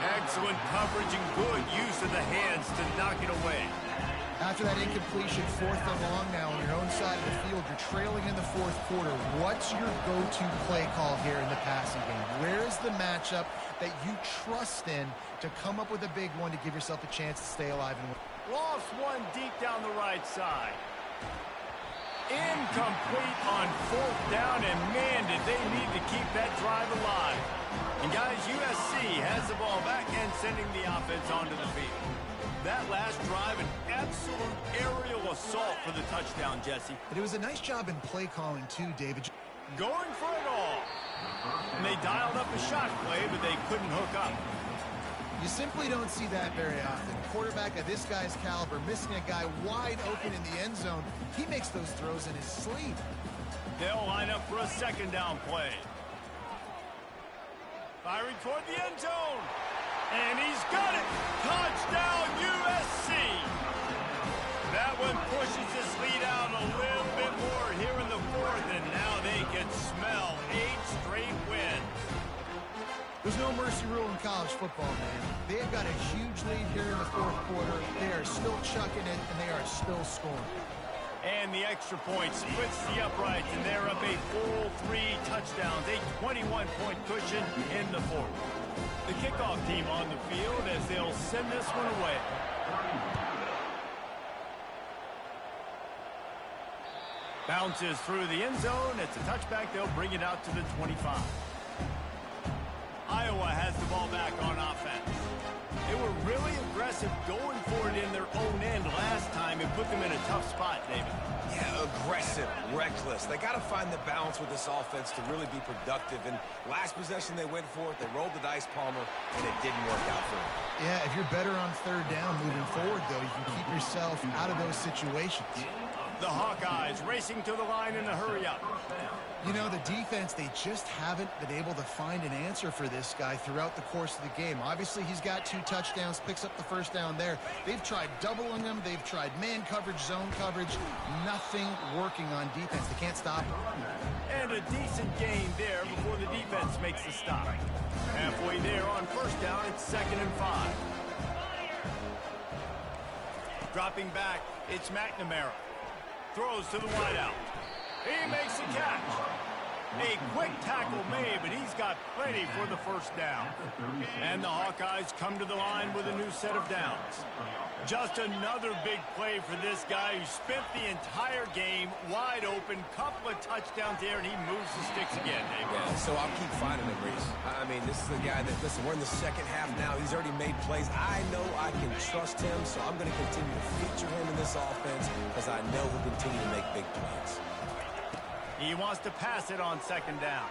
Excellent coverage and good use of the hands to knock it away. After that incompletion, 4th and long now on your own side of the field, you're trailing in the 4th quarter. What's your go-to play call here in the passing game? Where is the matchup that you trust in to come up with a big one to give yourself a chance to stay alive and win? Lost one deep down the right side. Incomplete on 4th down, and man, did they need to keep that drive alive. And guys, USC has the ball back and sending the offense onto the field. That last drive, an absolute aerial assault for the touchdown, Jesse. But it was a nice job in play calling too, David. Going for it all. And they dialed up a shot play, but they couldn't hook up. You simply don't see that very often. A quarterback of this guy's caliber missing a guy wide open in the end zone. He makes those throws in his sleep. They'll line up for a 2nd down play. Firing toward the end zone. And he's got it. Touchdown, USC. That one pushes this lead out a little bit more here in the 4th, and now they can smell 8 straight wins. There's no mercy rule in college football, man. They have got a huge lead here in the 4th quarter. They are still chucking it, and they are still scoring. And the extra point splits the uprights, and they're up a full 3 touchdowns, a 21-point cushion in the 4th. The kickoff team on the field as they'll send this one away. Bounces through the end zone. It's a touchback. They'll bring it out to the 25. Iowa has the ball back on offense. They were really aggressive going for it in their own end last time and put them in a tough spot, David. Yeah, aggressive, reckless. They got to find the balance with this offense to really be productive. And last possession they went for it, they rolled the dice, Palmer, and it didn't work out for them. Yeah, if you're better on 3rd down moving forward, though, you can keep yourself out of those situations. The Hawkeyes racing to the line in a hurry-up. You know, the defense, they just haven't been able to find an answer for this guy throughout the course of the game. Obviously, he's got 2 touchdowns, picks up the 1st down there. They've tried doubling him. They've tried man coverage, zone coverage. Nothing working on defense. They can't stop him. And a decent gain there before the defense makes the stop. Halfway there on 1st down, it's 2nd and 5. Dropping back, it's McNamara. Throws to the wideout. He makes the catch. A quick tackle made, but he's got plenty for the first down. And the Hawkeyes come to the line with a new set of downs. Just another big play for this guy who spent the entire game wide open. Couple of touchdowns there, and he moves the sticks again, Dave. Yeah, so I'll keep finding him, Reese. I mean, this is the guy that, listen, we're in the second half now. He's already made plays. I know I can trust him, so I'm going to continue to feature him in this offense because I know he'll continue to make big plays. He wants to pass it on second down.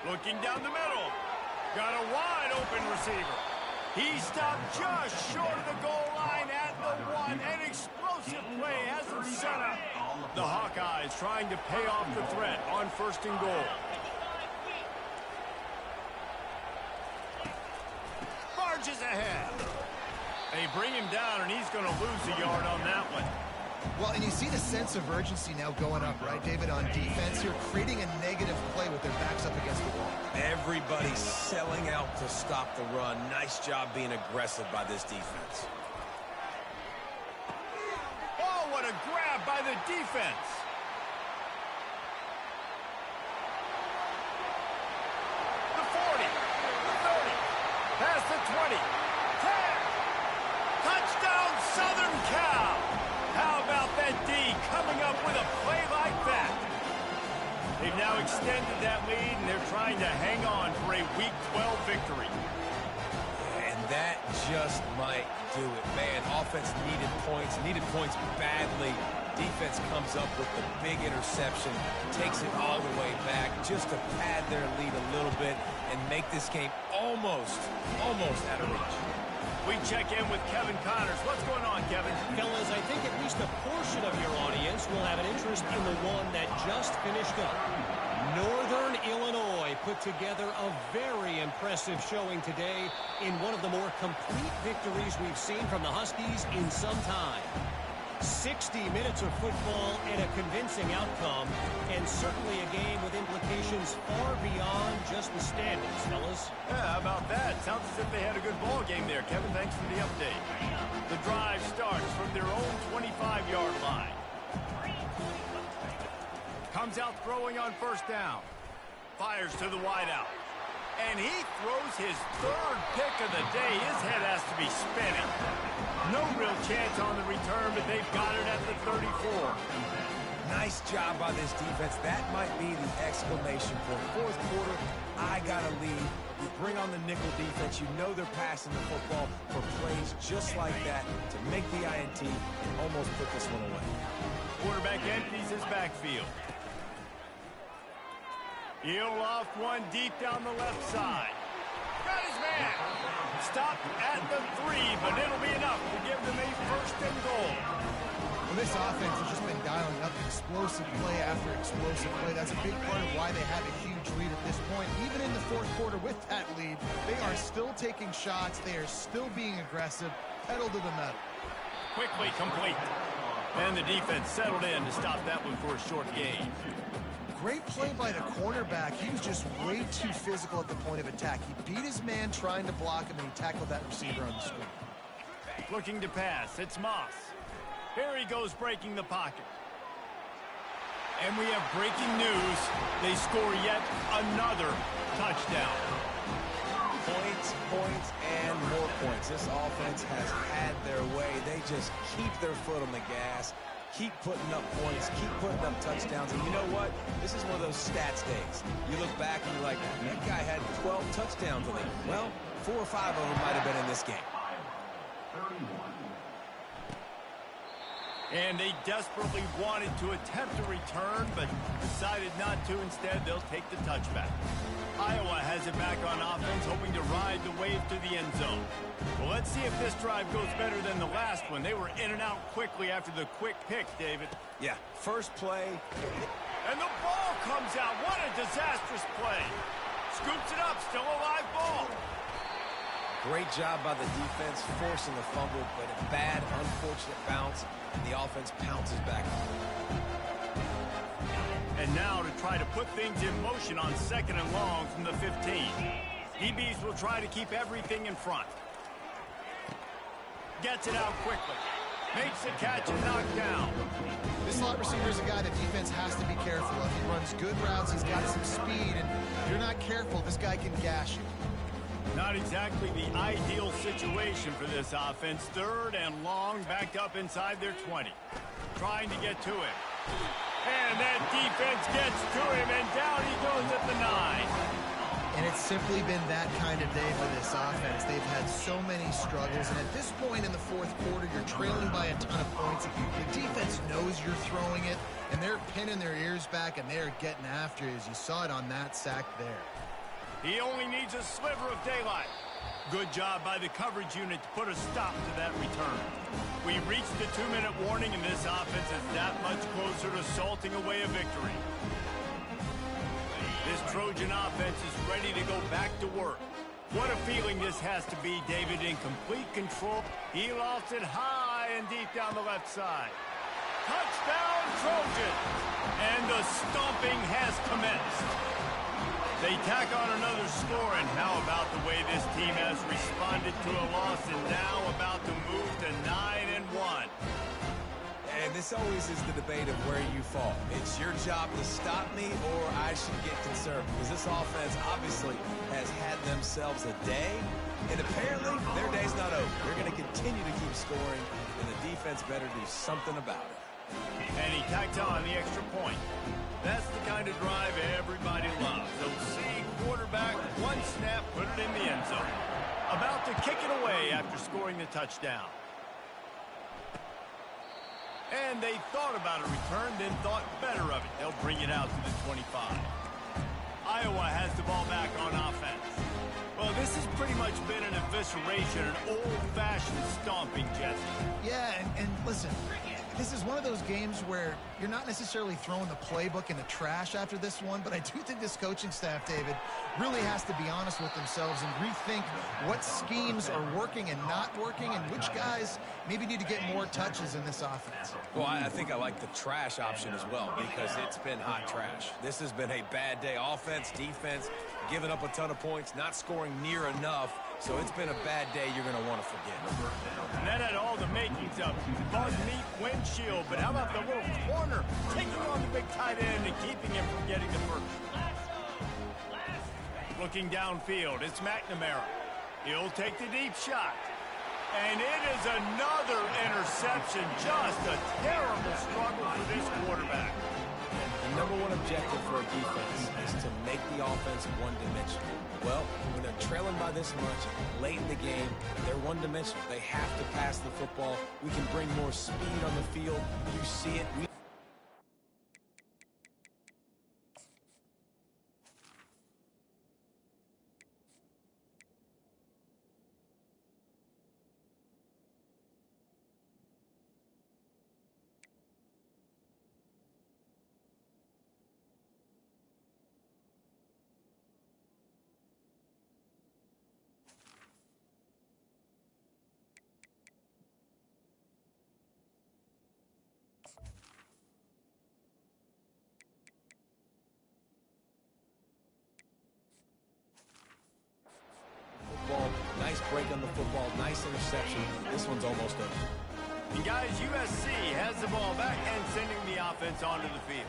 Looking down the middle. Got a wide open receiver. He stopped just short of the goal line at the one. An explosive play has him set up. The Hawkeyes trying to pay off the threat on first and goal. Barges ahead. They bring him down, and he's going to lose a yard on that one. Well, and you see the sense of urgency now going up, right, David, on defense here, creating a negative play with their backs up against the wall. Everybody's selling out to stop the run. Nice job being aggressive by this defense. Oh, what a grab by the defense. The 40, the 30, past the 20, 10. Touchdown, Southern Cal. How about that D coming up with a play like that? They've now extended that lead, and they're trying to hang on for a Week 12 victory. And that just might do it, man. Offense needed points badly. Defense comes up with the big interception, takes it all the way back just to pad their lead a little bit and make this game almost out of reach. We check in with Kevin Connors. What's going on, Kevin? Fellas, I think at least a portion of your audience will have an interest in the one that just finished up. Northern Illinois put together a very impressive showing today in one of the more complete victories we've seen from the Huskies in some time. 60 minutes of football and a convincing outcome, and certainly a game with implications far beyond just the standings, fellas. Yeah, how about that? Sounds as if they had a good ball game there. Kevin, thanks for the update. The drive starts from their own 25-yard line. Comes out throwing on first down. Fires to the wideout. And he throws his third pick of the day. His head has to be spinning. No real chance on the return, but they've got it at the 34. Nice job by this defense. That might be the exclamation point. Fourth quarter, I got a lead. You bring on the nickel defense. You know they're passing the football for plays just like that to make the INT and almost put this one away. Quarterback empties his backfield. He'll loft one deep down the left side. Got his man. Stopped at the 3, but it'll be enough to give them a first and goal. Well, this offense has just been dialing up explosive play after explosive play. That's a big part of why they have a huge lead at this point. Even in the fourth quarter with that lead, they are still taking shots. They are still being aggressive. Pedal to the metal. Quickly complete. And the defense settled in to stop that one for a short gain. Great play by the cornerback. He was just way too physical at the point of attack. He beat his man trying to block him, and he tackled that receiver on the screen. Looking to pass. It's Moss. Here he goes breaking the pocket. And we have breaking news. They score yet another touchdown. Points, and more points. This offense has had their way. They just keep their foot on the gas. Keep putting up points, keep putting up touchdowns. And you know what? This is one of those stats days. You look back and you're like, that guy had 12 touchdowns in it. Well, 4 or 5 of them might have been in this game. And they desperately wanted to attempt a return, but decided not to. Instead, they'll take the touchback. Iowa has it back on offense, hoping to ride the wave to the end zone. Well, let's see if this drive goes better than the last one. They were in and out quickly after the quick pick, David. Yeah, first play. And the ball comes out. What a disastrous play. Scoops it up, still a live ball. Great job by the defense, forcing the fumble, but a bad, unfortunate bounce, and the offense pounces back on it. And now to try to put things in motion on second and long from the 15. DBs will try to keep everything in front. Gets it out quickly. Makes the catch and knocked down. This slot receiver is a guy the defense has to be careful of. He runs good routes. He's got some speed, and if you're not careful, this guy can gash you. Not exactly the ideal situation for this offense. 3rd and long, backed up inside their 20. Trying to get to him. And that defense gets to him, and down he goes at the 9. And it's simply been that kind of day for this offense. They've had so many struggles, and at this point in the 4th quarter, you're trailing by a ton of points. The defense knows you're throwing it, and they're pinning their ears back, and they're getting after you, as you saw it on that sack there. He only needs a sliver of daylight. Good job by the coverage unit to put a stop to that return. We reached the 2-minute warning, and this offense is that much closer to salting away a victory. This Trojan offense is ready to go back to work. What a feeling this has to be, David, in complete control. He lost it high and deep down the left side. Touchdown, Trojan! And the stomping has commenced. They tack on another score, and how about the way this team has responded to a loss and now about to move to 9-1. And this always is the debate of where you fall. It's your job to stop me, or I should get concerned, because this offense obviously has had themselves a day, and apparently their day's not over. They're going to continue to keep scoring, and the defense better do something about it. And he tacked on the extra point. That's the kind of drive everybody loves. OC quarterback, one snap, put it in the end zone. About to kick it away after scoring the touchdown. And they thought about a return, then thought better of it. They'll bring it out to the 25. Iowa has the ball back on offense. Well, this has pretty much been an evisceration, an old-fashioned stomping, Jesse. Yeah, and listen, this is one of those games where you're not necessarily throwing the playbook in the trash after this one, but I do think this coaching staff, David, really has to be honest with themselves and rethink what schemes are working and not working, and which guys maybe need to get more touches in this offense. Well, I think I like the trash option as well, because it's been hot trash. This has been a bad day. Offense, defense, giving up a ton of points, not scoring near enough. So it's been a bad day you're going to want to forget. And that had all the makings of bug meat windshield. But how about the little corner taking on the big tight end and keeping him from getting the first? Looking downfield, it's McNamara. He'll take the deep shot. And it is another interception. Just a terrible struggle for this quarterback. The #1 objective for a defense is to make the offense one-dimensional. Well, when they're trailing by this much, late in the game, they're one-dimensional. They have to pass the football. We can bring more speed on the field. You see it. Nice break on the football, nice interception. This one's almost over. And guys, USC has the ball back and sending the offense onto the field.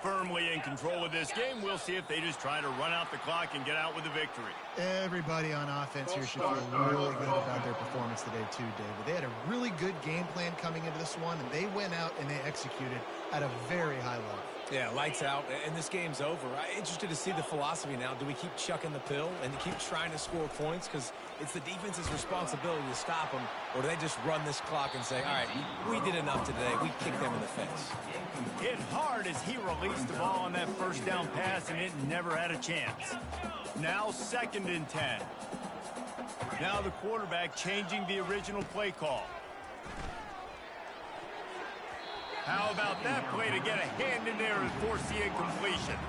Firmly in control of this game. We'll see if they just try to run out the clock and get out with a victory. Everybody on offense here should feel really good about their performance today too, David. They had a really good game plan coming into this one, and they went out and they executed at a very high level. Yeah, lights out, and this game's over. I'm interested to see the philosophy now. Do we keep chucking the pill and keep trying to score points? Because it's the defense's responsibility to stop them, or do they just run this clock and say, all right, we did enough today. We kicked them in the face. Hit hard as he released the ball on that first down pass, and it never had a chance. Now 2nd and 10. Now the quarterback changing the original play call. How about that play to get a hand in there and force the incompletion?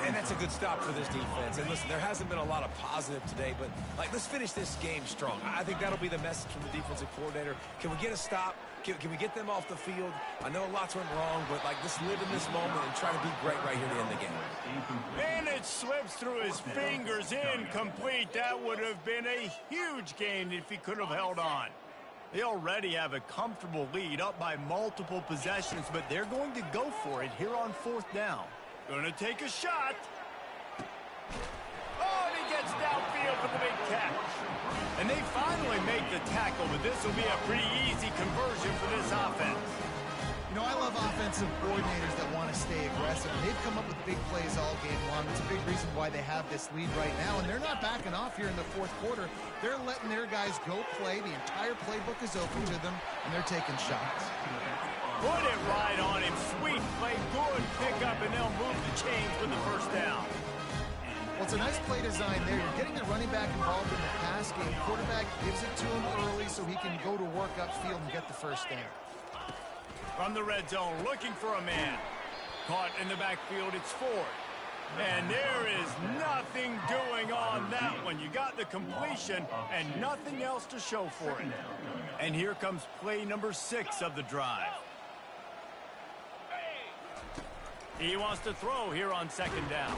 And that's a good stop for this defense. And listen, there hasn't been a lot of positive today, but let's finish this game strong. I think that'll be the message from the defensive coordinator. Can we get a stop? Can we get them off the field? I know lots went wrong, but let's live in this moment and try to be great right here to end the game. And it slips through his fingers, incomplete. That would have been a huge gain if he could have held on. They already have a comfortable lead up by multiple possessions, but they're going to go for it here on 4th down. Going to take a shot. Oh, and he gets downfield for the big catch. And they finally make the tackle, but this will be a pretty easy conversion for this offense. You know, I love offensive coordinators that want to stay aggressive. They've come up with big plays all game long. It's a big reason why they have this lead right now, and they're not backing off here in the 4th quarter. They're letting their guys go play. The entire playbook is open to them, and they're taking shots. Put it right on him. Sweet play, good pickup, and they'll move the chains with the 1st down. Well, it's a nice play design there. You're getting the running back involved in the pass game. Quarterback gives it to him early so he can go to work upfield and get the 1st down. From the red zone, looking for a man. Caught in the backfield, it's Ford. And there is nothing doing on that one. You got the completion and nothing else to show for it. And here comes play number 6 of the drive. He wants to throw here on 2nd down.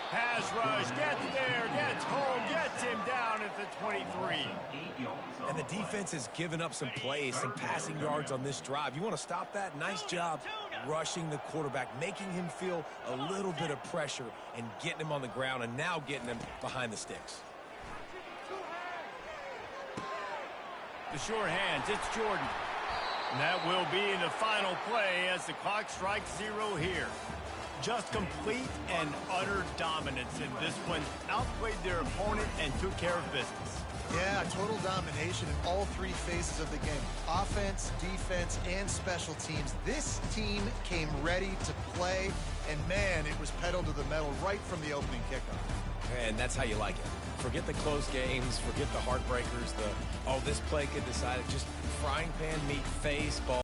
Pass rush, gets there, gets home, gets him down at the 23. And the defense has given up some plays, some passing yards on this drive. You want to stop that? Nice job rushing the quarterback, making him feel a little bit of pressure and getting him on the ground and now getting him behind the sticks. The sure hands, it's Jordan. And that will be the final play as the clock strikes 0 here. Just complete and utter dominance in this one. Outplayed their opponent and took care of business. Yeah, total domination in all 3 phases of the game. Offense, defense, and special teams. This team came ready to play, and man, it was pedal to the metal right from the opening kickoff. And that's how you like it. Forget the close games, forget the heartbreakers, this play could decide it. Just frying pan meat, face, ball.